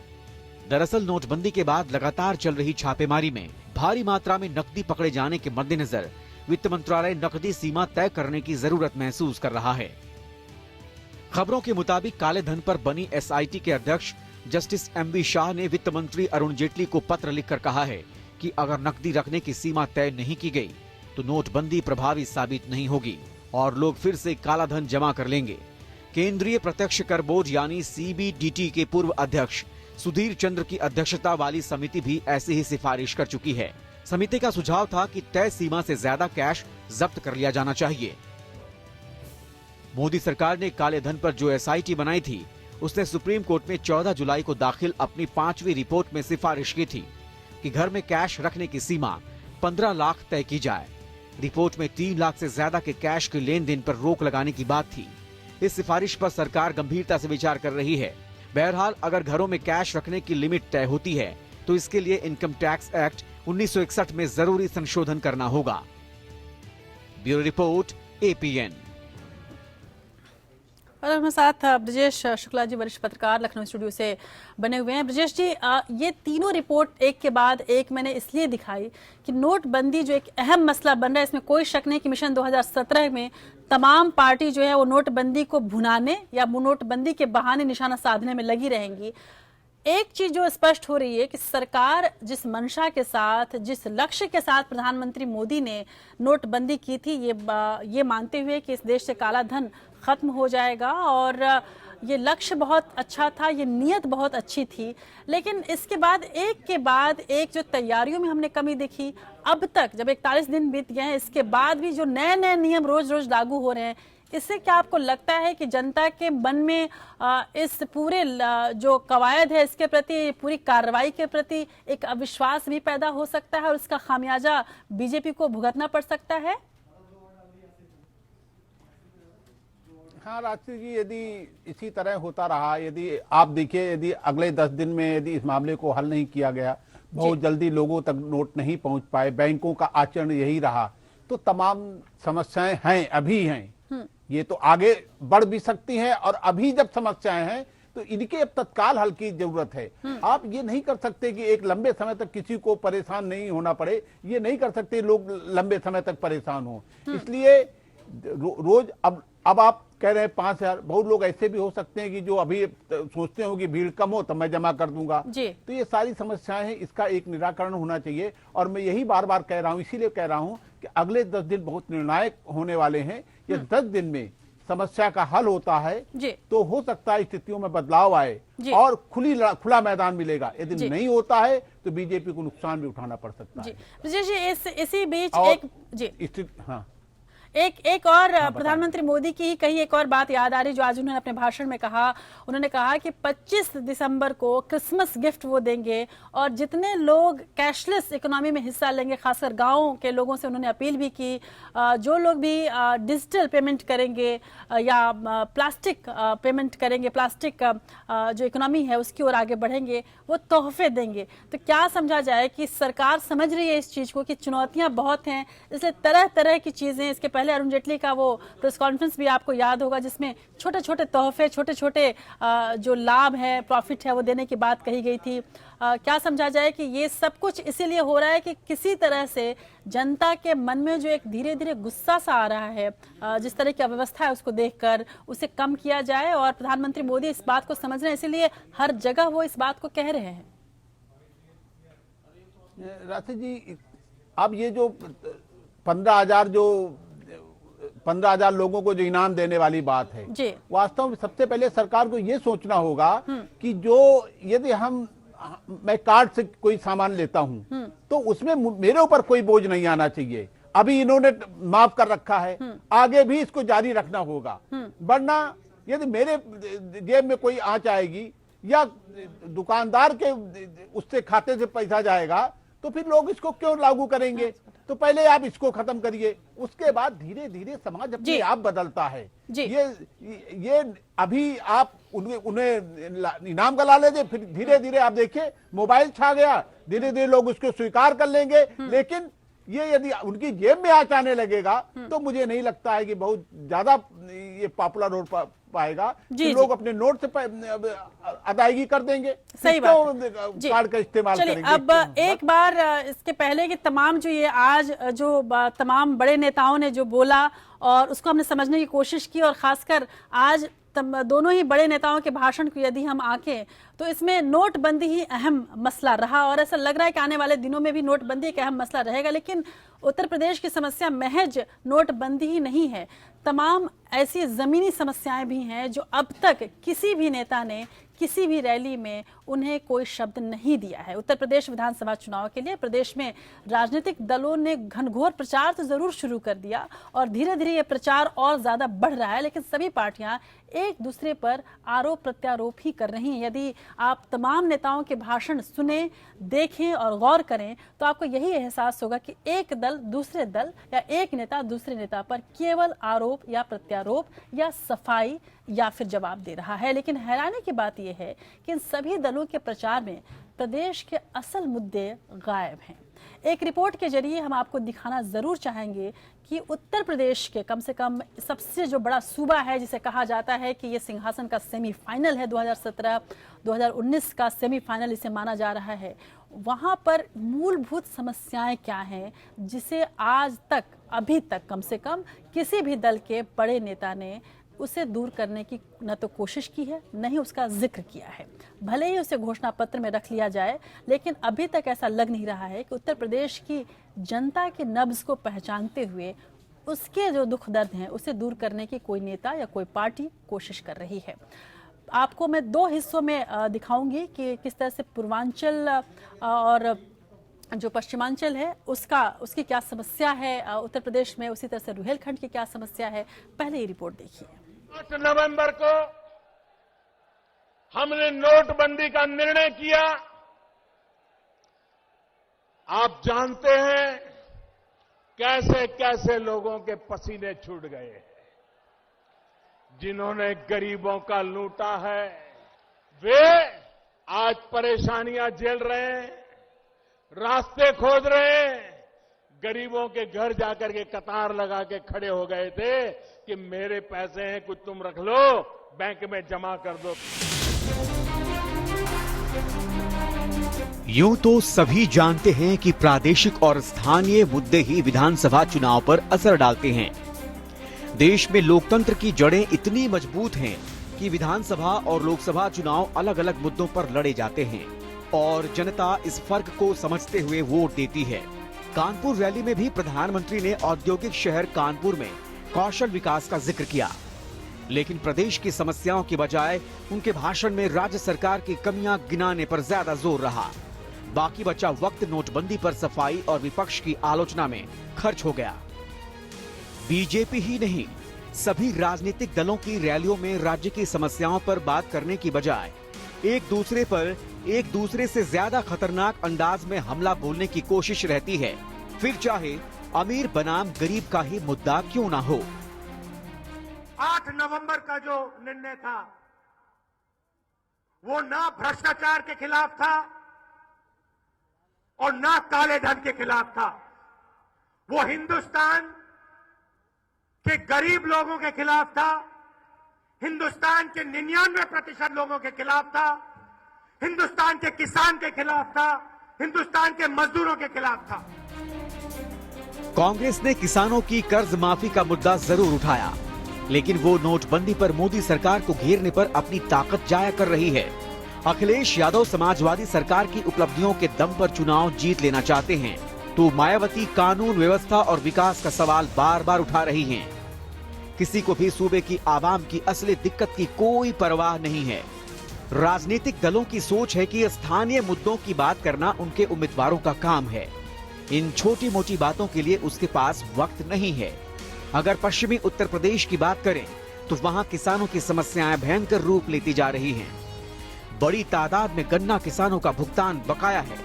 [SPEAKER 13] दरअसल नोटबंदी के बाद लगातार चल रही छापेमारी में भारी मात्रा में नकदी पकड़े जाने के मद्देनजर वित्त मंत्रालय नकदी सीमा तय करने की जरूरत महसूस कर रहा है। खबरों के मुताबिक काले धन पर बनी SIT के अध्यक्ष जस्टिस MB शाह ने वित्त मंत्री अरुण जेटली को पत्र लिखकर कहा है कि अगर नकदी रखने की सीमा तय नहीं की गई तो नोटबंदी प्रभावी साबित नहीं होगी और लोग फिर से काला धन जमा कर लेंगे। केंद्रीय प्रत्यक्ष कर बोर्ड यानी CBDT के पूर्व अध्यक्ष सुधीर चंद्र की अध्यक्षता वाली समिति भी ऐसी ही सिफारिश कर चुकी है। समिति का सुझाव था कि तय सीमा से ज्यादा कैश जब्त कर लिया जाना चाहिए। मोदी सरकार ने काले धन पर जो SIT बनाई थी, उसने सुप्रीम कोर्ट में 14 जुलाई को दाखिल अपनी 5वीं रिपोर्ट में सिफारिश की थी कि घर में कैश रखने की सीमा 15 लाख तय की जाए। रिपोर्ट में 3 लाख से ज्यादा के कैश के लेन देन पर रोक लगाने की बात थी। इस सिफारिश पर सरकार गंभीरता से विचार कर रही है। बहरहाल अगर घरों में कैश रखने की लिमिट तय होती है तो इसके लिए इनकम टैक्स एक्ट 1961 में जरूरी संशोधन करना होगा। Bureau report, APN।
[SPEAKER 1] और हमारे साथ ब्रजेश शुक्ला जी, वरिष्ठ पत्रकार, लखनऊ स्टूडियो से बने हुए हैं। ब्रजेश जी, ये तीनों रिपोर्ट एक के बाद एक मैंने इसलिए दिखाई कि नोटबंदी जो एक अहम मसला बन रहा है, इसमें कोई शक नहीं कि मिशन 2017 में तमाम पार्टी जो है वो नोटबंदी को भुनाने या नोटबंदी के बहाने निशाना साधने में लगी रहेंगी। एक चीज जो स्पष्ट हो रही है कि सरकार जिस मंशा के साथ, जिस लक्ष्य के साथ प्रधानमंत्री मोदी ने नोटबंदी की थी, ये मानते हुए कि इस देश से काला धन खत्म हो जाएगा, और ये लक्ष्य बहुत अच्छा था, ये नीयत बहुत अच्छी थी, लेकिन इसके बाद एक जो तैयारियों में हमने कमी देखी। अब तक जब 41 दिन बीत गए हैं, इसके बाद भी जो नए नए नियम रोज रोज लागू हो रहे हैं, इससे क्या आपको लगता है कि जनता के मन में इस पूरे जो कवायद है इसके प्रति, पूरी कार्रवाई के प्रति एक अविश्वास भी पैदा हो सकता है और उसका खामियाजा बीजेपी को भुगतना पड़ सकता है?
[SPEAKER 10] हाँ राष्ट्रीय जी, यदि इसी तरह होता रहा, यदि आप देखिए, यदि अगले 10 दिन में यदि इस मामले को हल नहीं किया गया, बहुत जल्दी लोगों तक नोट नहीं पहुंच पाए, बैंकों का आचरण यही रहा, तो तमाम समस्याएं हैं, अभी हैं, ये तो आगे बढ़ भी सकती हैं, और अभी जब समस्याएं हैं तो इनके अब तत्काल हल की जरूरत है। आप ये नहीं कर सकते कि एक लंबे समय तक किसी को परेशान नहीं होना पड़े, ये नहीं कर सकते लोग लंबे समय तक परेशान हो। इसलिए रोज अब आप कह रहे हैं 5,000, बहुत लोग ऐसे भी हो सकते हैं कि जो अभी सोचते हो कि भीड़ कम हो तो मैं जमा कर दूंगा। तो ये सारी समस्याएं हैं, इसका एक निराकरण होना चाहिए, और मैं यही बार बार कह रहा हूं, इसीलिए कह रहा हूं कि अगले 10 दिन बहुत निर्णायक होने वाले हैं। ये 10 दिन में समस्या का हल होता है तो हो सकता है स्थितियों में बदलाव आए और खुला मैदान मिलेगा। यदि नहीं होता है तो बीजेपी को नुकसान भी उठाना पड़ सकता है।
[SPEAKER 1] इसी बीच एक और प्रधानमंत्री मोदी की कही एक और बात याद आ रही, जो आज उन्होंने अपने भाषण में कहा। उन्होंने कहा कि 25 दिसंबर को क्रिसमस गिफ्ट वो देंगे, और जितने लोग कैशलेस इकोनॉमी में हिस्सा लेंगे, खासकर गांवों के लोगों से उन्होंने अपील भी की, जो लोग भी डिजिटल पेमेंट करेंगे या प्लास्टिक पेमेंट करेंगे, प्लास्टिक जो इकोनॉमी है उसकी ओर आगे बढ़ेंगे, वो तोहफे देंगे। तो क्या समझा जाए कि सरकार समझ रही है इस चीज को कि चुनौतियां बहुत हैं, इसलिए तरह तरह की चीजें, इसके पहले अरुण जेटली का वो प्रेस कॉन्फ्रेंस भी आपको याद होगा, जिसमें छोटे छोटे तोहफे, छोटे छोटे जो लाभ है, प्रॉफिट है, वो देने की बात कही गई थी। क्या समझा जाए कि ये सब कुछ इसीलिए हो रहा है कि किसी तरह से जनता के मन में जो एक धीरे धीरे गुस्सा सा आ रहा है, जिस तरह की अव्यवस्था है उसको देखकर, उसे कम किया जाए, और प्रधानमंत्री मोदी इस बात को समझ रहे हैं, इसीलिए हर जगह वो इस बात को कह रहे हैं।
[SPEAKER 10] राशि जी, अब ये जो 15,000 लोगों को जो इनाम देने वाली बात है, वास्तव में सबसे पहले सरकार को ये सोचना होगा कि जो यदि मैं कार्ड से कोई सामान लेता हूं तो उसमें मेरे ऊपर कोई बोझ नहीं आना चाहिए। अभी इन्होंने माफ कर रखा है, आगे भी इसको जारी रखना होगा, वरना यदि मेरे जेब में कोई आंच आएगी या दुकानदार के उससे खाते से पैसा जाएगा तो फिर लोग इसको क्यों लागू करेंगे? तो पहले आप इसको खत्म करिए, उसके बाद धीरे धीरे समाज अपने आप बदलता है। ये अभी आप उन्हें इनाम का लालच दे, फिर धीरे धीरे आप देखिए मोबाइल छा गया, धीरे धीरे लोग उसको स्वीकार कर लेंगे। लेकिन ये यदि उनकी जेब में आंच आने लगेगा तो मुझे नहीं लगता है कि बहुत ज्यादा ये पॉपुलर हो पाएगा कि लोग अपने नोट से अदायगी कर देंगे।
[SPEAKER 1] सही बात,
[SPEAKER 10] कार्ड का इस्तेमाल करेंगे।
[SPEAKER 1] अब एक बार इसके पहले कि तमाम जो ये आज जो तमाम बड़े नेताओं ने जो बोला और उसको हमने समझने की कोशिश की, और खासकर आज दोनों ही बड़े नेताओं के भाषण को यदि हम आंकें तो इसमें नोटबंदी ही अहम मसला रहा, और ऐसा लग रहा है कि आने वाले दिनों में भी नोटबंदी एक अहम मसला रहेगा। लेकिन उत्तर प्रदेश की समस्या महज नोटबंदी ही नहीं है, तमाम ऐसी जमीनी समस्याएं भी हैं जो अब तक किसी भी नेता ने किसी भी रैली में उन्हें कोई शब्द नहीं दिया है। उत्तर प्रदेश विधानसभा चुनाव के लिए प्रदेश में राजनीतिक दलों ने घनघोर प्रचार तो जरूर शुरू कर दिया और धीरे धीरे ये प्रचार और ज्यादा बढ़ रहा है, लेकिन सभी पार्टियां एक दूसरे पर आरोप प्रत्यारोप ही कर रही हैं। यदि आप तमाम नेताओं के भाषण सुने, देखें और गौर करें तो आपको यही एहसास होगा कि एक दल दूसरे दल या एक नेता दूसरे नेता पर केवल आरोप या प्रत्यारोप या सफाई या फिर जवाब दे रहा है। लेकिन हैरानी की बात यह है कि इन सभी दलों के प्रचार में प्रदेश के असल मुद्दे गायब हैं। एक रिपोर्ट के जरिए हम आपको दिखाना जरूर चाहेंगे कि उत्तर प्रदेश के कम से कम सबसे जो बड़ा सूबा है, जिसे कहा जाता है कि ये सिंहासन का सेमीफाइनल है, 2017-2019 का सेमीफाइनल इसे माना जा रहा है, वहां पर मूलभूत समस्याएं क्या हैं जिसे आज तक अभी तक कम से कम किसी भी दल के बड़े नेता ने उसे दूर करने की न तो कोशिश की है, न ही उसका जिक्र किया है। भले ही उसे घोषणा पत्र में रख लिया जाए, लेकिन अभी तक ऐसा लग नहीं रहा है कि उत्तर प्रदेश की जनता के नब्ज को पहचानते हुए उसके जो दुख दर्द हैं उसे दूर करने की कोई नेता या कोई पार्टी कोशिश कर रही है। आपको मैं दो हिस्सों में दिखाऊंगी कि किस तरह से पूर्वांचल और जो पश्चिमांचल है उसकी क्या समस्या है उत्तर प्रदेश में, उसी तरह से रुहेलखंड की क्या समस्या है। पहले ये रिपोर्ट देखिए।
[SPEAKER 4] 8 नवंबर को हमने नोटबंदी का निर्णय किया। आप जानते हैं कैसे कैसे लोगों के पसीने छूट गए, जिन्होंने गरीबों का लूटा है वे आज परेशानियां झेल रहे हैं, रास्ते खोज रहे हैं। गरीबों के घर जाकर के कतार लगा के खड़े हो गए थे कि मेरे पैसे हैं, कुछ तुम रख लो, बैंक में जमा कर दो।
[SPEAKER 13] यूं तो सभी जानते हैं कि प्रादेशिक और स्थानीय मुद्दे ही विधानसभा चुनाव पर असर डालते हैं। देश में लोकतंत्र की जड़ें इतनी मजबूत हैं कि विधानसभा और लोकसभा चुनाव अलग अलग मुद्दों पर लड़े जाते हैं और जनता इस फर्क को समझते हुए वोट देती है। कानपुर रैली में भी प्रधानमंत्री ने औद्योगिक शहर कानपुर में कौशल विकास का जिक्र किया, लेकिन प्रदेश की समस्याओं के बजाय उनके भाषण में राज्य सरकार की कमियां गिनाने पर ज्यादा जोर रहा। बाकी बचा वक्त नोटबंदी पर सफाई और विपक्ष की आलोचना में खर्च हो गया। बीजेपी ही नहीं, सभी राजनीतिक दलों की रैलियों में राज्य की समस्याओं पर बात करने की बजाय एक दूसरे से ज्यादा खतरनाक अंदाज में हमला बोलने की कोशिश रहती है, फिर चाहे अमीर बनाम गरीब का ही मुद्दा क्यों ना हो।
[SPEAKER 5] 8 नवंबर का जो निर्णय था वो ना भ्रष्टाचार के खिलाफ था और ना काले धन के खिलाफ था। वो हिंदुस्तान ये गरीब लोगों के खिलाफ था, हिंदुस्तान के 99% लोगों के खिलाफ था, हिंदुस्तान के किसान के खिलाफ था, हिंदुस्तान के मजदूरों के खिलाफ था।
[SPEAKER 13] कांग्रेस ने किसानों की कर्ज माफी का मुद्दा जरूर उठाया, लेकिन वो नोटबंदी पर मोदी सरकार को घेरने पर अपनी ताकत जाया कर रही है। अखिलेश यादव समाजवादी सरकार की उपलब्धियों के दम पर चुनाव जीत लेना चाहते हैं, तो मायावती कानून व्यवस्था और विकास का सवाल बार बार उठा रही हैं। किसी को भी सूबे की आवाम की असली दिक्कत की कोई परवाह नहीं है। राजनीतिक दलों की सोच है कि स्थानीय मुद्दों की बात करना उनके उम्मीदवारों का काम है। इन छोटी मोटी बातों के लिए उसके पास वक्त नहीं है। अगर पश्चिमी उत्तर प्रदेश की बात करें तो वहां किसानों की समस्याएं भयंकर रूप लेती जा रही हैं। बड़ी तादाद में गन्ना किसानों का भुगतान बकाया है।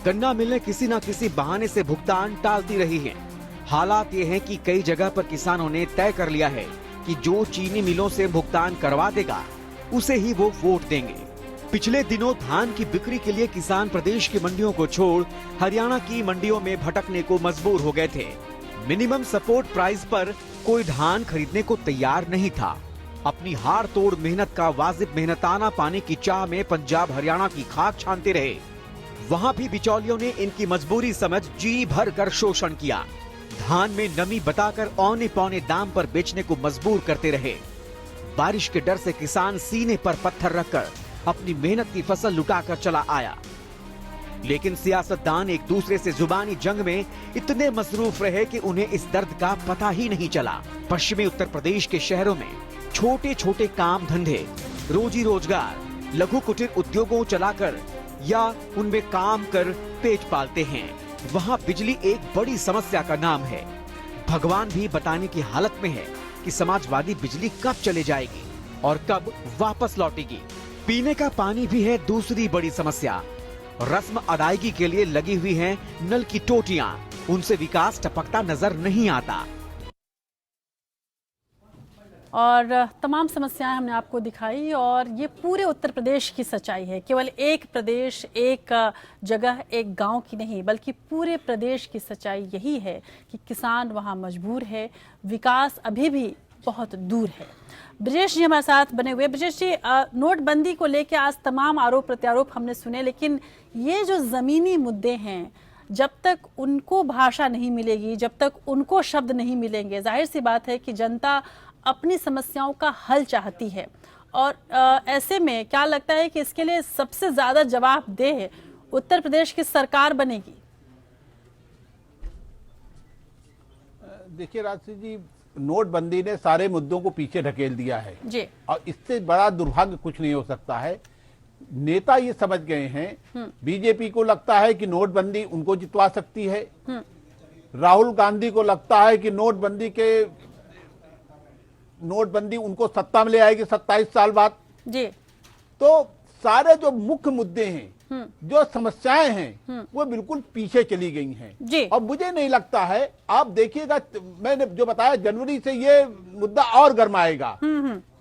[SPEAKER 13] गन्ना मिलने किसी न किसी बहाने से भुगतान टालती रही है। हालात ये हैं कि कई जगह पर किसानों ने तय कर लिया है कि जो चीनी मिलों से भुगतान करवा देगा उसे ही वो वोट देंगे। पिछले दिनों धान की बिक्री के लिए किसान प्रदेश की मंडियों को छोड़ हरियाणा की मंडियों में भटकने को मजबूर हो गए थे। मिनिमम सपोर्ट प्राइस पर कोई धान खरीदने को तैयार नहीं था। अपनी हार तोड़ मेहनत का वाजिब मेहनताना पाने की चाह में पंजाब हरियाणा की खाक छानते रहे। वहां भी बिचौलियों ने इनकी मजबूरी समझ जी भर कर शोषण किया। धान में नमी बताकर औने पौने दाम पर बेचने को मजबूर करते रहे। बारिश के डर से किसान सीने पर पत्थर रखकर अपनी मेहनत की फसल लुटाकर चला आया। लेकिन सियासतदान एक दूसरे से जुबानी जंग में इतने मसरूफ रहे कि उन्हें इस दर्द का पता ही नहीं चला। पश्चिमी उत्तर प्रदेश के शहरों में छोटे छोटे काम धंधे, रोजी रोजगार, लघु कुटीर उद्योगों चलाकर या उनमें काम कर पेट पालते हैं। वहाँ बिजली एक बड़ी समस्या का नाम है। भगवान भी बताने की हालत में है कि समाजवादी बिजली कब चले जाएगी और कब वापस लौटेगी। पीने का पानी भी है दूसरी बड़ी समस्या। रस्म अदायगी के लिए लगी हुई हैं नल की टोटियां, उनसे विकास टपकता नजर नहीं आता।
[SPEAKER 1] और तमाम समस्याएं हमने आपको दिखाई और ये पूरे उत्तर प्रदेश की सच्चाई है। केवल एक प्रदेश, एक जगह, एक गांव की नहीं, बल्कि पूरे प्रदेश की सच्चाई यही है कि किसान वहां मजबूर है, विकास अभी भी बहुत दूर है। ब्रजेश जी हमारे साथ बने हुए। ब्रजेश जी, नोटबंदी को लेकर आज तमाम आरोप प्रत्यारोप हमने सुने, लेकिन ये जो जमीनी मुद्दे हैं, जब तक उनको भाषा नहीं मिलेगी, जब तक उनको शब्द नहीं मिलेंगे, जाहिर सी बात है कि जनता अपनी समस्याओं का हल चाहती है। और ऐसे में क्या लगता है कि इसके लिए सबसे ज्यादा जवाबदेह उत्तर प्रदेश की सरकार बनेगी?
[SPEAKER 10] देखिए राजश्री जी, नोटबंदी ने सारे मुद्दों को पीछे ढकेल दिया है
[SPEAKER 1] जी।
[SPEAKER 10] और इससे बड़ा दुर्भाग्य कुछ नहीं हो सकता है। नेता ये समझ गए हैं, बीजेपी को लगता है कि नोटबंदी उनको जितवा सकती है। राहुल गांधी को लगता है कि नोटबंदी उनको सत्ता में ले आएगी 27 साल बाद
[SPEAKER 1] जी।
[SPEAKER 10] तो सारे जो मुख्य मुद्दे हैं, जो समस्याएं हैं, वो बिल्कुल पीछे चली गई हैं
[SPEAKER 1] जी।
[SPEAKER 10] और मुझे नहीं लगता है, आप देखिएगा, मैंने जो बताया जनवरी से ये मुद्दा और गर्माएगा।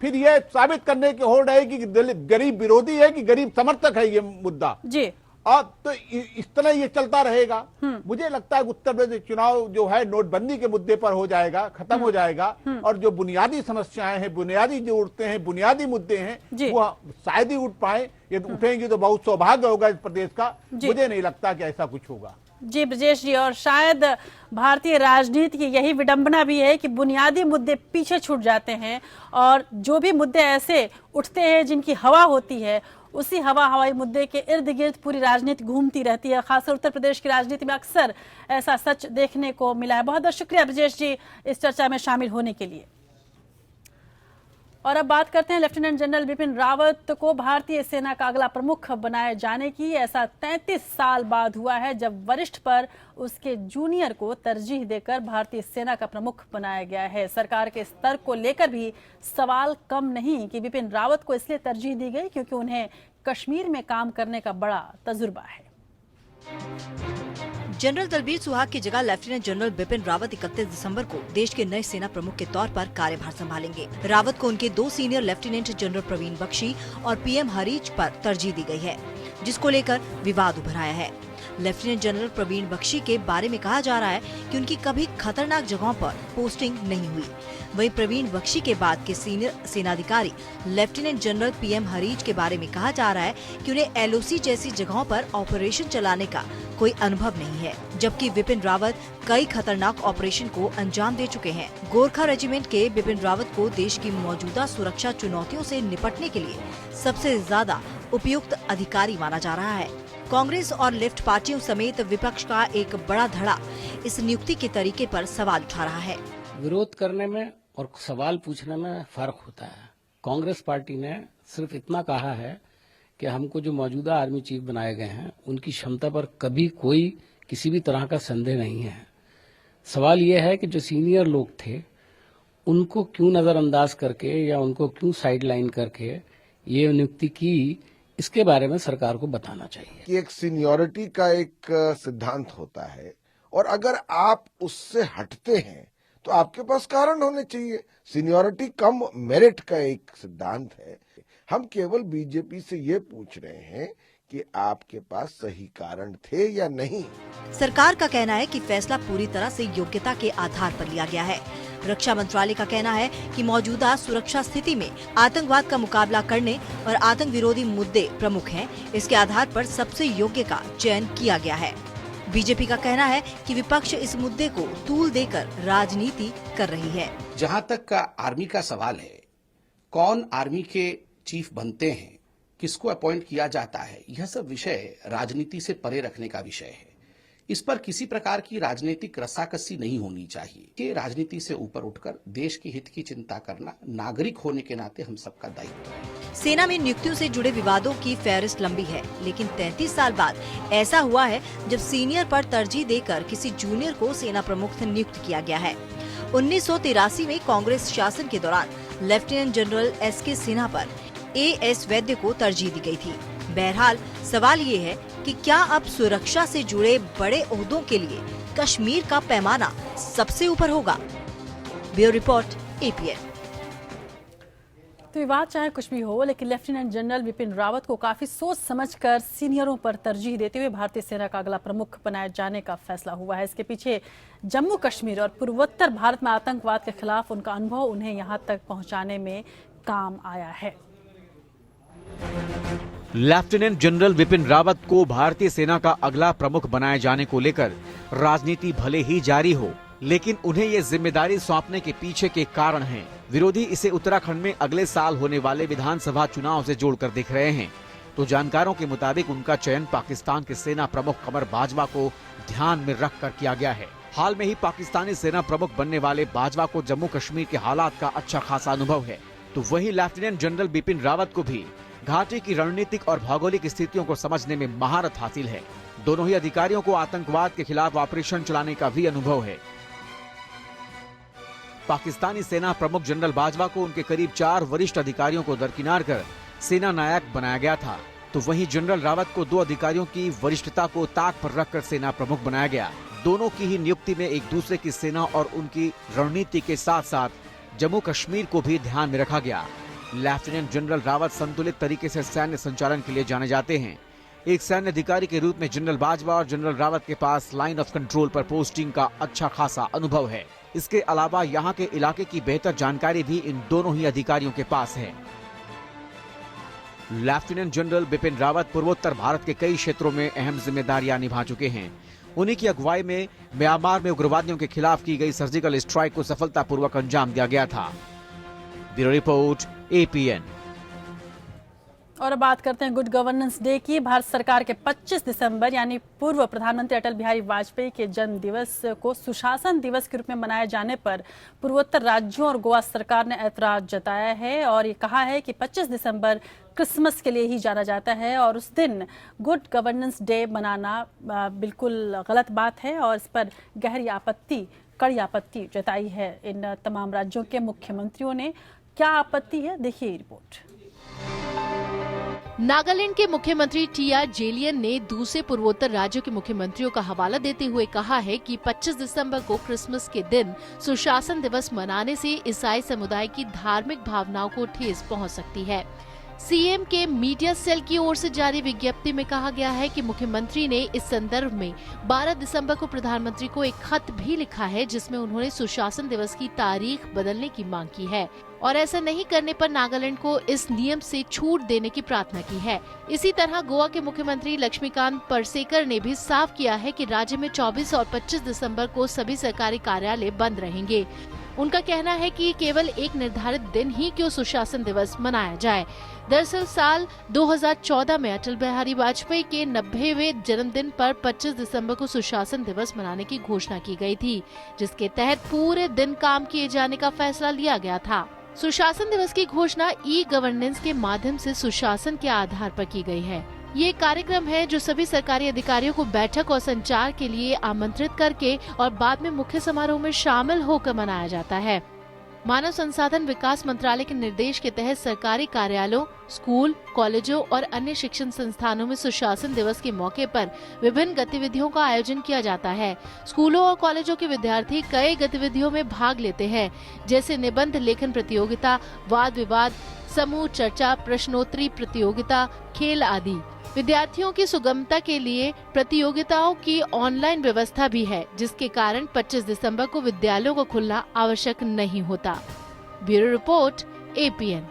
[SPEAKER 10] फिर ये साबित करने की होड़ है कि गरीब विरोधी है कि गरीब समर्थक है ये मुद्दा
[SPEAKER 1] जी।
[SPEAKER 10] और तो इस तरह ये चलता रहेगा। मुझे लगता है उत्तर प्रदेश चुनाव जो है नोटबंदी के मुद्दे पर हो जाएगा, खत्म हो जाएगा और जो बुनियादी समस्याएं हैं, बुनियादी जरूरतें हैं, बुनियादी मुद्दे हैं, वो शायद ही उठ पाए। ये उठेंगे तो बहुत सौभाग्य होगा इस प्रदेश का। मुझे नहीं लगता कि ऐसा कुछ होगा।
[SPEAKER 1] जी ब्रजेश जी, और शायद भारतीय राजनीति की यही विडंबना भी है कि बुनियादी मुद्दे पीछे छूट जाते हैं और जो भी मुद्दे ऐसे उठते हैं जिनकी हवा होती है, उसी हवाई मुद्दे के इर्द गिर्द पूरी राजनीति घूमती रहती है। खासकर उत्तर प्रदेश की राजनीति में अक्सर ऐसा सच देखने को मिला है। बहुत बहुत शुक्रिया ब्रजेश जी इस चर्चा में शामिल होने के लिए। और अब बात करते हैं लेफ्टिनेंट जनरल बिपिन रावत को भारतीय सेना का अगला प्रमुख बनाए जाने की। ऐसा 33 साल बाद हुआ है जब वरिष्ठ पर उसके जूनियर को तरजीह देकर भारतीय सेना का प्रमुख बनाया गया है। सरकार के स्तर को लेकर भी सवाल कम नहीं कि बिपिन रावत को इसलिए तरजीह दी गई क्योंकि उन्हें कश्मीर में काम करने का बड़ा तजुर्बा है।
[SPEAKER 11] जनरल दलबीर सुहाग की जगह लेफ्टिनेंट जनरल बिपिन रावत 31 दिसंबर को देश के नए सेना प्रमुख के तौर पर कार्यभार संभालेंगे। रावत को उनके 2 senior lieutenant general Praveen Bakshi और पीएम हरीच पर तरजीह दी गई है, जिसको लेकर विवाद उभर आया है। लेफ्टिनेंट जनरल प्रवीण बख्शी के बारे में कहा जा रहा है कि उनकी कभी खतरनाक जगहों पर पोस्टिंग नहीं हुई। वहीं प्रवीण बख्शी के बाद के सीनियर सेनाधिकारी लेफ्टिनेंट जनरल PM हरीज के बारे में कहा जा रहा है कि उन्हें LOC जैसी जगहों पर ऑपरेशन चलाने का कोई अनुभव नहीं है, जबकि विपिन रावत कई खतरनाक ऑपरेशन को अंजाम दे चुके हैं। गोरखा रेजिमेंट के विपिन रावत को देश की मौजूदा सुरक्षा चुनौतियों से निपटने के लिए सबसे ज्यादा उपयुक्त अधिकारी माना जा रहा है। कांग्रेस और लेफ्ट पार्टियों समेत विपक्ष का एक बड़ा धड़ा इस नियुक्ति के तरीके पर सवाल उठा रहा है।
[SPEAKER 14] विरोध करने में और सवाल पूछने में फर्क होता है। कांग्रेस पार्टी ने सिर्फ इतना कहा है कि हमको जो मौजूदा आर्मी चीफ बनाए गए हैं उनकी क्षमता पर कभी कोई किसी भी तरह का संदेह नहीं है। सवाल यह है कि जो सीनियर लोग थे उनको क्यों नजरअंदाज करके या उनको क्यों साइडलाइन करके ये नियुक्ति की, इसके बारे में सरकार को बताना चाहिए
[SPEAKER 15] कि एक सीनियरिटी का एक सिद्धांत होता है और अगर आप उससे हटते हैं तो आपके पास कारण होने चाहिए। सीनियरिटी कम मेरिट का एक सिद्धांत है। हम केवल बीजेपी से ये पूछ रहे हैं कि आपके पास सही कारण थे या नहीं।
[SPEAKER 11] सरकार का कहना है कि फैसला पूरी तरह से योग्यता के आधार पर लिया गया है। रक्षा मंत्रालय का कहना है कि मौजूदा सुरक्षा स्थिति में आतंकवाद का मुकाबला करने और आतंक विरोधी मुद्दे प्रमुख हैं। इसके आधार पर सबसे योग्य का चयन किया गया है। बीजेपी का कहना है कि विपक्ष इस मुद्दे को तूल देकर राजनीति कर रही है।
[SPEAKER 16] जहां तक का आर्मी का सवाल है, कौन आर्मी के चीफ बनते हैं, किसको अपॉइंट किया जाता है, यह सब विषय राजनीति से परे रखने का विषय है। इस पर किसी प्रकार की राजनीतिक रस्साकसी नहीं होनी चाहिए कि राजनीति से ऊपर उठकर देश के हित की चिंता करना नागरिक होने के नाते हम सबका दायित्व है।
[SPEAKER 11] सेना में नियुक्तियों से जुड़े विवादों की फहरिस्त लंबी है, लेकिन 33 साल बाद ऐसा हुआ है जब सीनियर पर तरजीह देकर किसी जूनियर को सेना प्रमुख नियुक्त किया गया है। 1983 में कांग्रेस शासन के दौरान लेफ्टिनेंट जनरल SK सिन्हा पर AS वैद्य को तरजीह दी गई थी। बहरहाल सवाल ये है कि क्या अब सुरक्षा से जुड़े बड़े ओहदों के लिए कश्मीर का पैमाना सबसे ऊपर होगा? Bureau report APN।
[SPEAKER 1] तो विवाद चाहे कुछ भी हो, लेकिन लेफ्टिनेंट जनरल विपिन रावत को काफी सोच समझकर सीनियरों पर तरजीह देते हुए भारतीय सेना का अगला प्रमुख बनाए जाने का फैसला हुआ है। इसके पीछे जम्मू कश्मीर और पूर्वोत्तर भारत में आतंकवाद के खिलाफ उनका अनुभव उन्हें यहां तक पहुंचाने में काम आया है।
[SPEAKER 13] लेफ्टिनेंट जनरल विपिन रावत को भारतीय सेना का अगला प्रमुख बनाए जाने को लेकर राजनीति भले ही जारी हो, लेकिन उन्हें ये जिम्मेदारी सौंपने के पीछे के कारण हैं। विरोधी इसे उत्तराखंड में अगले साल होने वाले विधानसभा चुनाव से जोड़कर देख रहे हैं। तो जानकारों के मुताबिक उनका चयन पाकिस्तान के सेना प्रमुख कमर बाजवा को ध्यान में रखकर किया गया है। हाल में ही पाकिस्तानी सेना प्रमुख बनने वाले बाजवा को जम्मू कश्मीर के हालात का अच्छा खासा अनुभव है। तो वहीं लेफ्टिनेंट जनरल बिपिन रावत को भी घाटी की रणनीतिक और भौगोलिक स्थितियों को समझने में महारत हासिल है। दोनों ही अधिकारियों को आतंकवाद के खिलाफ ऑपरेशन चलाने का भी अनुभव है। पाकिस्तानी सेना प्रमुख जनरल बाजवा को उनके करीब 4 वरिष्ठ अधिकारियों को दरकिनार कर सेना नायक बनाया गया था, तो वहीं जनरल रावत को 2 अधिकारियों की वरिष्ठता को ताक पर रखकर सेना प्रमुख बनाया गया। दोनों की ही नियुक्ति में एक दूसरे की सेना और उनकी रणनीति के साथ साथ जम्मू कश्मीर को भी ध्यान में रखा गया। लेफ्टिनेंट जनरल रावत संतुलित तरीके से सैन्य संचालन के लिए जाने जाते हैं। एक सैन्य अधिकारी के रूप में जनरल बाजवा और जनरल रावत के पास लाइन ऑफ कंट्रोल पर पोस्टिंग का अच्छा खासा अनुभव है। इसके अलावा यहाँ के इलाके की बेहतर जानकारी भी इन दोनों ही अधिकारियों के पास है। लेफ्टिनेंट जनरल बिपिन रावत पूर्वोत्तर भारत के कई क्षेत्रों में अहम जिम्मेदारियां निभा चुके हैं। उन्हीं की अगुवाई में म्यांमार में उग्रवादियों के खिलाफ की गई सर्जिकल स्ट्राइक को सफलतापूर्वक अंजाम दिया गया था। Bureau report APN।
[SPEAKER 1] और अब बात करते हैं गुड गवर्नेंस डे की। भारत सरकार के 25 दिसंबर यानी पूर्व प्रधानमंत्री अटल बिहारी वाजपेयी के जन्म दिवस को सुशासन दिवस के रूप में मनाए जाने पर पूर्वोत्तर राज्यों और गोवा सरकार ने ऐतराज जताया है और ये कहा है कि 25 दिसंबर क्रिसमस के लिए ही जाना जाता है और उस दिन गुड गवर्नेंस डे मनाना बिल्कुल गलत बात है और इस पर कड़ी आपत्ति जताई है इन तमाम राज्यों के मुख्यमंत्रियों ने। क्या आपत्ति है, देखिए रिपोर्ट।
[SPEAKER 2] नागालैंड के मुख्यमंत्री TR जेलियन ने दूसरे पूर्वोत्तर राज्यों के मुख्यमंत्रियों का हवाला देते हुए कहा है कि 25 दिसंबर को क्रिसमस के दिन सुशासन दिवस मनाने से ईसाई समुदाय की धार्मिक भावनाओं को ठेस पहुंच सकती है। सीएम के मीडिया सेल की ओर से जारी विज्ञप्ति में कहा गया है कि मुख्यमंत्री ने इस संदर्भ में 12 दिसंबर को प्रधानमंत्री को एक खत भी लिखा है, जिसमें उन्होंने सुशासन दिवस की तारीख बदलने की मांग की है और ऐसा नहीं करने पर नागालैंड को इस नियम से छूट देने की प्रार्थना की है। इसी तरह गोवा के मुख्यमंत्री लक्ष्मीकांत पार्सेकर ने भी साफ किया है कि राज्य में 24 और 25 दिसंबर को सभी सरकारी कार्यालय बंद रहेंगे। उनका कहना है कि केवल एक निर्धारित दिन ही क्यों सुशासन दिवस मनाया जाए। दरअसल साल 2014 में अटल बिहारी वाजपेयी के 90वें जन्मदिन पर 25 दिसंबर को सुशासन दिवस मनाने की घोषणा की गई थी, जिसके तहत पूरे दिन काम किए जाने का फैसला लिया गया था। सुशासन दिवस की घोषणा ई गवर्नेंस के माध्यम से सुशासन के आधार पर की गई है। ये कार्यक्रम है जो सभी सरकारी अधिकारियों को बैठक और संचार के लिए आमंत्रित करके और बाद में मुख्य समारोह में शामिल होकर मनाया जाता है। मानव संसाधन विकास मंत्रालय के निर्देश के तहत सरकारी कार्यालयों, स्कूल, कॉलेजों और अन्य शिक्षण संस्थानों में सुशासन दिवस के मौके पर विभिन्न गतिविधियों का आयोजन किया जाता है। स्कूलों और कॉलेजों के विद्यार्थी कई गतिविधियों में भाग लेते हैं, जैसे निबंध लेखन प्रतियोगिता, वाद विवाद, समूह चर्चा, प्रश्नोत्तरी प्रतियोगिता, खेल आदि। विद्यार्थियों की सुगमता के लिए प्रतियोगिताओं की ऑनलाइन व्यवस्था भी है, जिसके कारण 25 दिसंबर को विद्यालयों को खुलना आवश्यक नहीं होता। Bureau report, APN।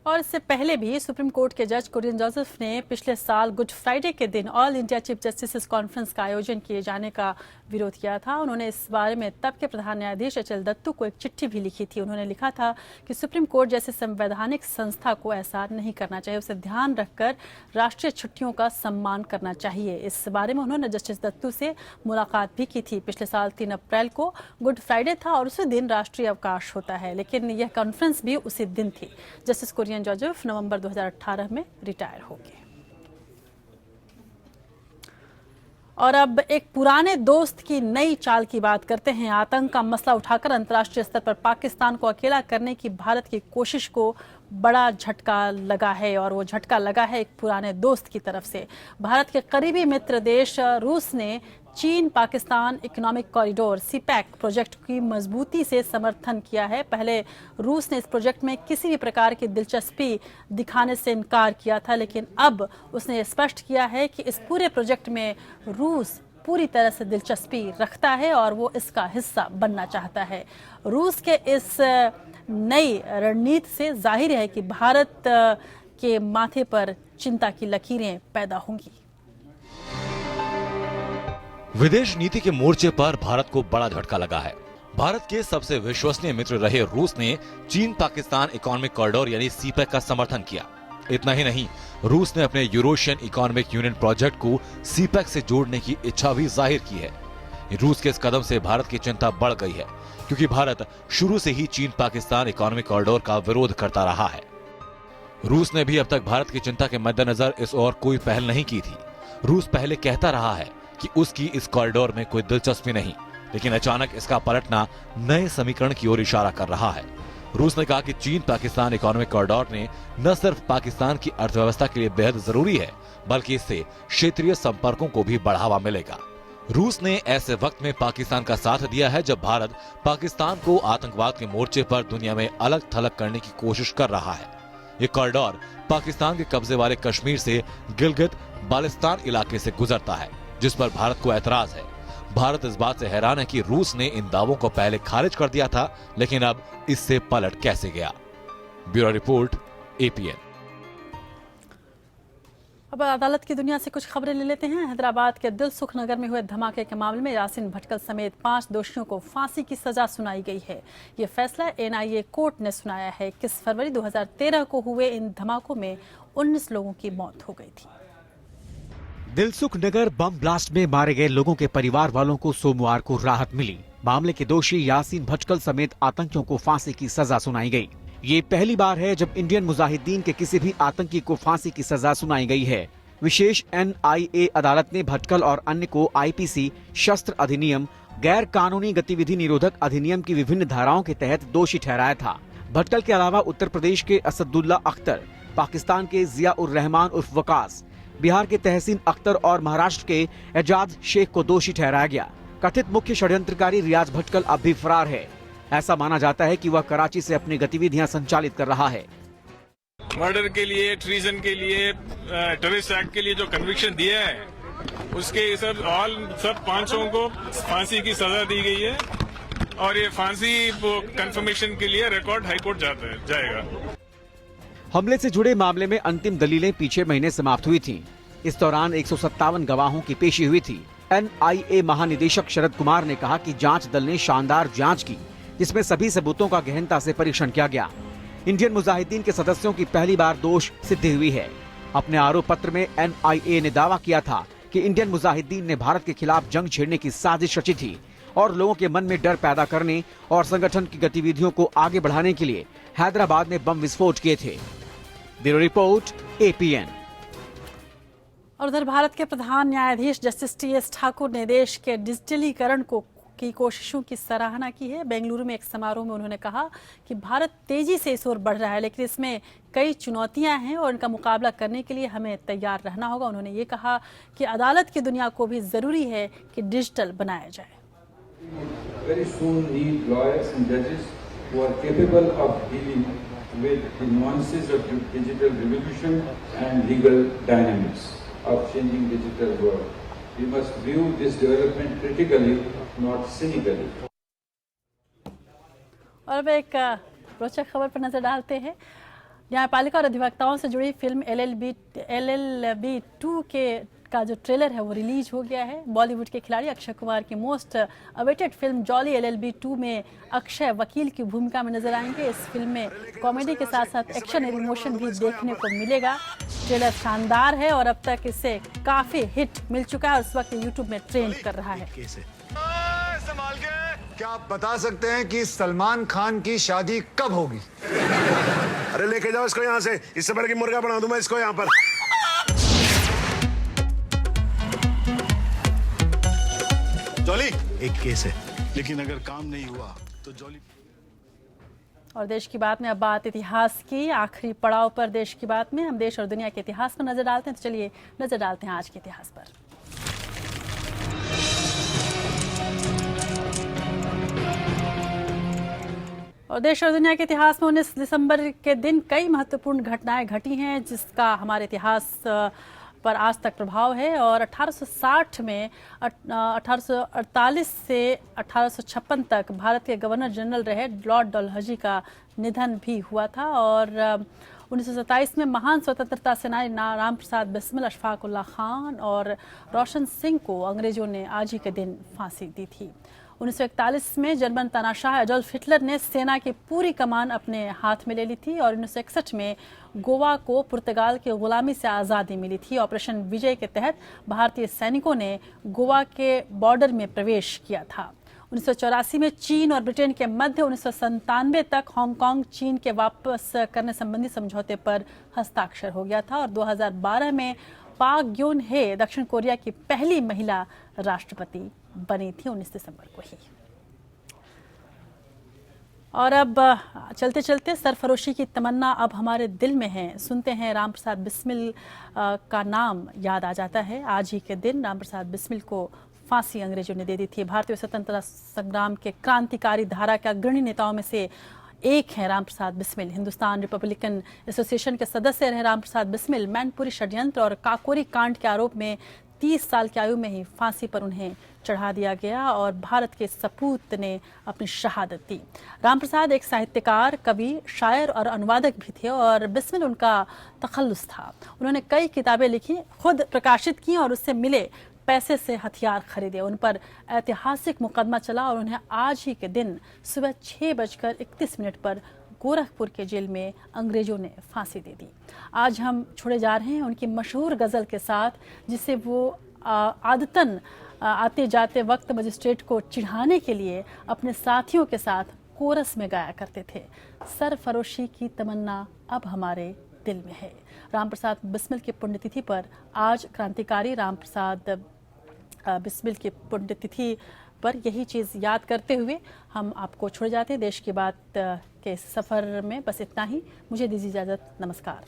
[SPEAKER 1] और इससे पहले भी सुप्रीम कोर्ट के जज कुरियन जोसेफ ने पिछले साल गुड फ्राइडे के दिन all India chief justice conference का आयोजन किए जाने का विरोध किया था। उन्होंने इस बारे में तब के प्रधान न्यायाधीश अचल दत्तू को एक चिट्ठी भी लिखी थी। उन्होंने लिखा था कि सुप्रीम कोर्ट जैसे संवैधानिक संस्था को ऐसा नहीं करना चाहिए, उसे ध्यान रखकर राष्ट्रीय छुट्टियों का सम्मान करना चाहिए। इस बारे में उन्होंने जस्टिस दत्तू से मुलाकात भी की थी। पिछले साल 3 अप्रैल को गुड फ्राइडे था और उसी दिन राष्ट्रीय अवकाश होता है, लेकिन यह कॉन्फ्रेंस भी उसी दिन थी। जस्टिस कुरियन जोसेफ नवंबर 2018 में रिटायर हो गए। और अब एक पुराने दोस्त की नई चाल की बात करते हैं। आतंक का मसला उठाकर अंतर्राष्ट्रीय स्तर पर पाकिस्तान को अकेला करने की भारत की कोशिश को बड़ा झटका लगा है और वो झटका लगा है एक पुराने दोस्त की तरफ से। भारत के करीबी मित्र देश रूस ने चीन Pakistan economic corridor CPEC project की मजबूती से समर्थन किया है। पहले रूस ने इस प्रोजेक्ट में किसी भी प्रकार की दिलचस्पी दिखाने से इनकार किया था, लेकिन अब उसने स्पष्ट किया है कि इस पूरे प्रोजेक्ट में रूस पूरी तरह से दिलचस्पी रखता है और वो इसका हिस्सा बनना चाहता है। रूस के इस नई रणनीति से जाहिर है कि भारत के माथे पर चिंता की लकीरें पैदा होंगी।
[SPEAKER 3] विदेश नीति के मोर्चे पर भारत को बड़ा झटका लगा है। भारत के सबसे विश्वसनीय मित्र रहे रूस ने चीन पाकिस्तान इकोनॉमिक कॉरिडोर यानी सीपैक का समर्थन किया। इतना ही नहीं, रूस ने अपने यूरोशियन इकोनॉमिक यूनियन प्रोजेक्ट को सीपैक से जोड़ने की इच्छा भी जाहिर की है। रूस के इस कदम से भारत की चिंता बढ़ गई है, क्योंकि भारत शुरू से ही चीन पाकिस्तान इकोनॉमिक कॉरिडोर का विरोध करता रहा है। रूस ने भी अब तक भारत की चिंता के मद्देनजर इस ओर कोई पहल नहीं की थी। रूस पहले कहता रहा है कि उसकी इस कॉरिडोर में कोई दिलचस्पी नहीं, लेकिन अचानक इसका पलटना नए समीकरण की ओर इशारा कर रहा है। रूस ने कहा कि चीन पाकिस्तान इकोनॉमिक कॉरिडोर ने न सिर्फ पाकिस्तान की अर्थव्यवस्था के लिए बेहद जरूरी है, बल्कि इससे क्षेत्रीय संपर्कों को भी बढ़ावा मिलेगा। रूस ने ऐसे वक्त में पाकिस्तान का साथ दिया है जब भारत पाकिस्तान को आतंकवाद के मोर्चे पर दुनिया में अलग थलग करने की कोशिश कर रहा है। ये कॉरिडोर पाकिस्तान के कब्जे वाले कश्मीर से गिलगित बाल्टिस्तान इलाके से गुजरता है, जिस पर भारत को ऐतराज है। भारत इस बात से हैरान है कि रूस ने इन दावों को पहले खारिज कर दिया था, लेकिन अब इससे पलट कैसे गया। Bureau report, APN।
[SPEAKER 1] अब अदालत की दुनिया से कुछ खबरें ले लेते हैं। हैदराबाद के दिलसुख नगर में हुए धमाके के मामले में यासीन भटकल समेत 5 दोषियों को फांसी की सजा सुनाई गई है। ये फैसला NIA कोर्ट ने सुनाया है। 21 फरवरी 2013 को हुए इन धमाकों में 19 लोगों की मौत हो गई थी।
[SPEAKER 13] दिलसुख नगर बम ब्लास्ट में मारे गए लोगों के परिवार वालों को सोमवार को राहत मिली। मामले के दोषी यासीन भटकल समेत आतंकियों को फांसी की सजा सुनाई गई। ये पहली बार है जब इंडियन मुजाहिदीन के किसी भी आतंकी को फांसी की सजा सुनाई गई है। विशेष NIA अदालत ने भटकल और अन्य को IPC शस्त्र अधिनियम, गैर कानूनी गतिविधि निरोधक अधिनियम की विभिन्न धाराओं के तहत दोषी ठहराया था। भटकल के अलावा उत्तर प्रदेश के असदुल्ला अख्तर, पाकिस्तान के जिया उर रहमान उर्फ वकास, बिहार के तहसीन अख्तर और महाराष्ट्र के एजाज शेख को दोषी ठहराया गया। कथित मुख्य षड्यंत्रकारी रियाज भटकल अब भी फरार है। ऐसा माना जाता है कि वह कराची से अपनी गतिविधियां संचालित कर रहा है।
[SPEAKER 4] मर्डर के लिए, ट्रीजन के लिए, टेररिस्ट एक्ट के लिए जो कन्विक्शन दिया है उसके सब 500 को फांसी की सजा दी गई है और ये फांसी कंफर्मेशन के लिए रिकॉर्ड हाईकोर्ट जाएगा।
[SPEAKER 13] हमले से जुड़े मामले में अंतिम दलीलें पिछले महीने समाप्त हुई थीं। इस दौरान 157 गवाहों की पेशी हुई थी। NIA महानिदेशक शरद कुमार ने कहा कि जांच दल ने शानदार जांच की, जिसमें सभी सबूतों का गहनता से परीक्षण किया गया। इंडियन मुजाहिदीन के सदस्यों की पहली बार दोष सिद्धि हुई है। अपने आरोप पत्र में NIA ने दावा किया था कि इंडियन मुजाहिदीन ने भारत के खिलाफ जंग छेड़ने की साजिश रची थी और लोगों के मन में डर पैदा करने और संगठन की गतिविधियों को आगे बढ़ाने के लिए हैदराबाद में बम विस्फोट किए थे। Bureau report, APN।
[SPEAKER 1] और उधर भारत के प्रधान न्यायाधीश जस्टिस TS ठाकुर ने देश के डिजिटलीकरण की कोशिशों की सराहना की है। बेंगलुरु में एक समारोह में उन्होंने कहा कि भारत तेजी से इस ओर बढ़ रहा है, लेकिन इसमें कई चुनौतियां हैं और इनका मुकाबला करने के लिए हमें तैयार रहना होगा। उन्होंने ये कहा कि अदालत की दुनिया को भी जरूरी है कि डिजिटल बनाया जाए।
[SPEAKER 17] Very soon need lawyers and judges who are capable of dealing with the nuances of the digital revolution and legal dynamics of changing digital world. We must view this development critically, not cynically.
[SPEAKER 1] और अब एक रोचक खबर पर नजर डालते हैं। न्यायपालिका और अधिवक्ताओं से जुड़ी फिल्म LLB 2 का जो ट्रेलर है वो रिलीज हो गया है। बॉलीवुड के खिलाड़ी अक्षय कुमार की most awaited film jolly LLB 2 में अक्षय वकील की भूमिका में नजर आएंगे। इस फिल्म में कॉमेडी के साथ साथ एक्शन और इमोशन भी देखने को मिलेगा। ट्रेलर शानदार है और अब तक इसे काफी हिट मिल चुका है और इस वक्त यूट्यूब में ट्रेंड कर रहा है।
[SPEAKER 18] क्या आप बता सकते हैं कि सलमान खान की शादी कब होगी?
[SPEAKER 19] अरे लेके जाओ इसको यहाँ से, इससे पहले कि मुर्गा बना दूं मैं इसको यहाँ पर।
[SPEAKER 18] जॉली एक केस है, लेकिन अगर काम नहीं हुआ तो जॉली।
[SPEAKER 1] और देश की बात में अब बात इतिहास की। आखिरी पड़ाव पर देश की बात में हम देश और दुनिया के इतिहास पर नजर डालते हैं। तो चलिए नजर डालते हैं आज के इतिहास पर। और देश और दुनिया के इतिहास में 19 दिसंबर के दिन कई महत्वपूर्ण घटनाएं घटी हैं, जिसका हमारे इतिहास पर आज तक प्रभाव है। और 1860 में 1848 से 1856 तक भारत के गवर्नर जनरल रहे लॉर्ड डलहौजी का निधन भी हुआ था। और 1927 में महान स्वतंत्रता सेनानी राम प्रसाद बिस्मिल, अशफाक उल्लाह खान और रोशन सिंह को अंग्रेजों ने आज ही के दिन फांसी दी थी। 1941 में जर्मन तानाशाह एडोल्फ हिटलर ने सेना की पूरी कमान अपने हाथ में ले ली थी। और 1961 में गोवा को पुर्तगाल की गुलामी से आज़ादी मिली थी। ऑपरेशन विजय के तहत भारतीय सैनिकों ने गोवा के बॉर्डर में प्रवेश किया था। 1984 में चीन और ब्रिटेन के मध्य 1997 तक हांगकांग चीन के वापस करने संबंधी समझौते पर हस्ताक्षर हो गया था। और 2012 में पाक ग्योन हे दक्षिण कोरिया की पहली महिला राष्ट्रपति बनी थी, 19 दिसंबर को ही। और अब चलते चलते सरफरोशी की तमन्ना अब हमारे दिल में है। सुनते हैं राम प्रसाद बिस्मिल का नाम याद आ जाता है। आज ही के दिन राम प्रसाद बिस्मिल को फांसी अंग्रेजों ने दे दी थी। भारतीय स्वतंत्रता संग्राम के क्रांतिकारी धारा के अग्रणी नेताओं में से एक है राम प्रसाद बिस्मिल। हिंदुस्तान रिपब्लिकन एसोसिएशन के सदस्य रहे राम प्रसाद बिस्मिल। मैनपुरी षड्यंत्र और काकोरी कांड के आरोप में 30 साल की आयु में ही फांसी पर उन्हें चढ़ा दिया गया और भारत के सपूत ने अपनी शहादत दी। राम प्रसाद एक साहित्यकार, कवि, शायर और अनुवादक भी थे और बिस्मिल उनका तखल्लुस था। उन्होंने कई किताबें लिखी, खुद प्रकाशित की और उससे मिले पैसे से हथियार खरीदे। उन पर ऐतिहासिक मुकदमा चला और उन्हें आज ही के दिन सुबह 6:31 पर गोरखपुर के जेल में अंग्रेजों ने फांसी दे दी। आज हम छोड़े जा रहे हैं उनकी मशहूर गज़ल के साथ, जिसे वो आदतन आते जाते वक्त मजिस्ट्रेट को चिढ़ाने के लिए अपने साथियों के साथ कोरस में गाया करते थे। सरफरोशी की तमन्ना अब हमारे दिल में है। राम प्रसाद बिस्मिल की पुण्यतिथि पर आज क्रांतिकारी राम प्रसाद बिस्मिल की पुण्यतिथि पर यही चीज़ याद करते हुए हम आपको छोड़ जाते हैं। देश की बात के सफ़र में बस इतना ही। मुझे दीजिए इजाज़त। नमस्कार।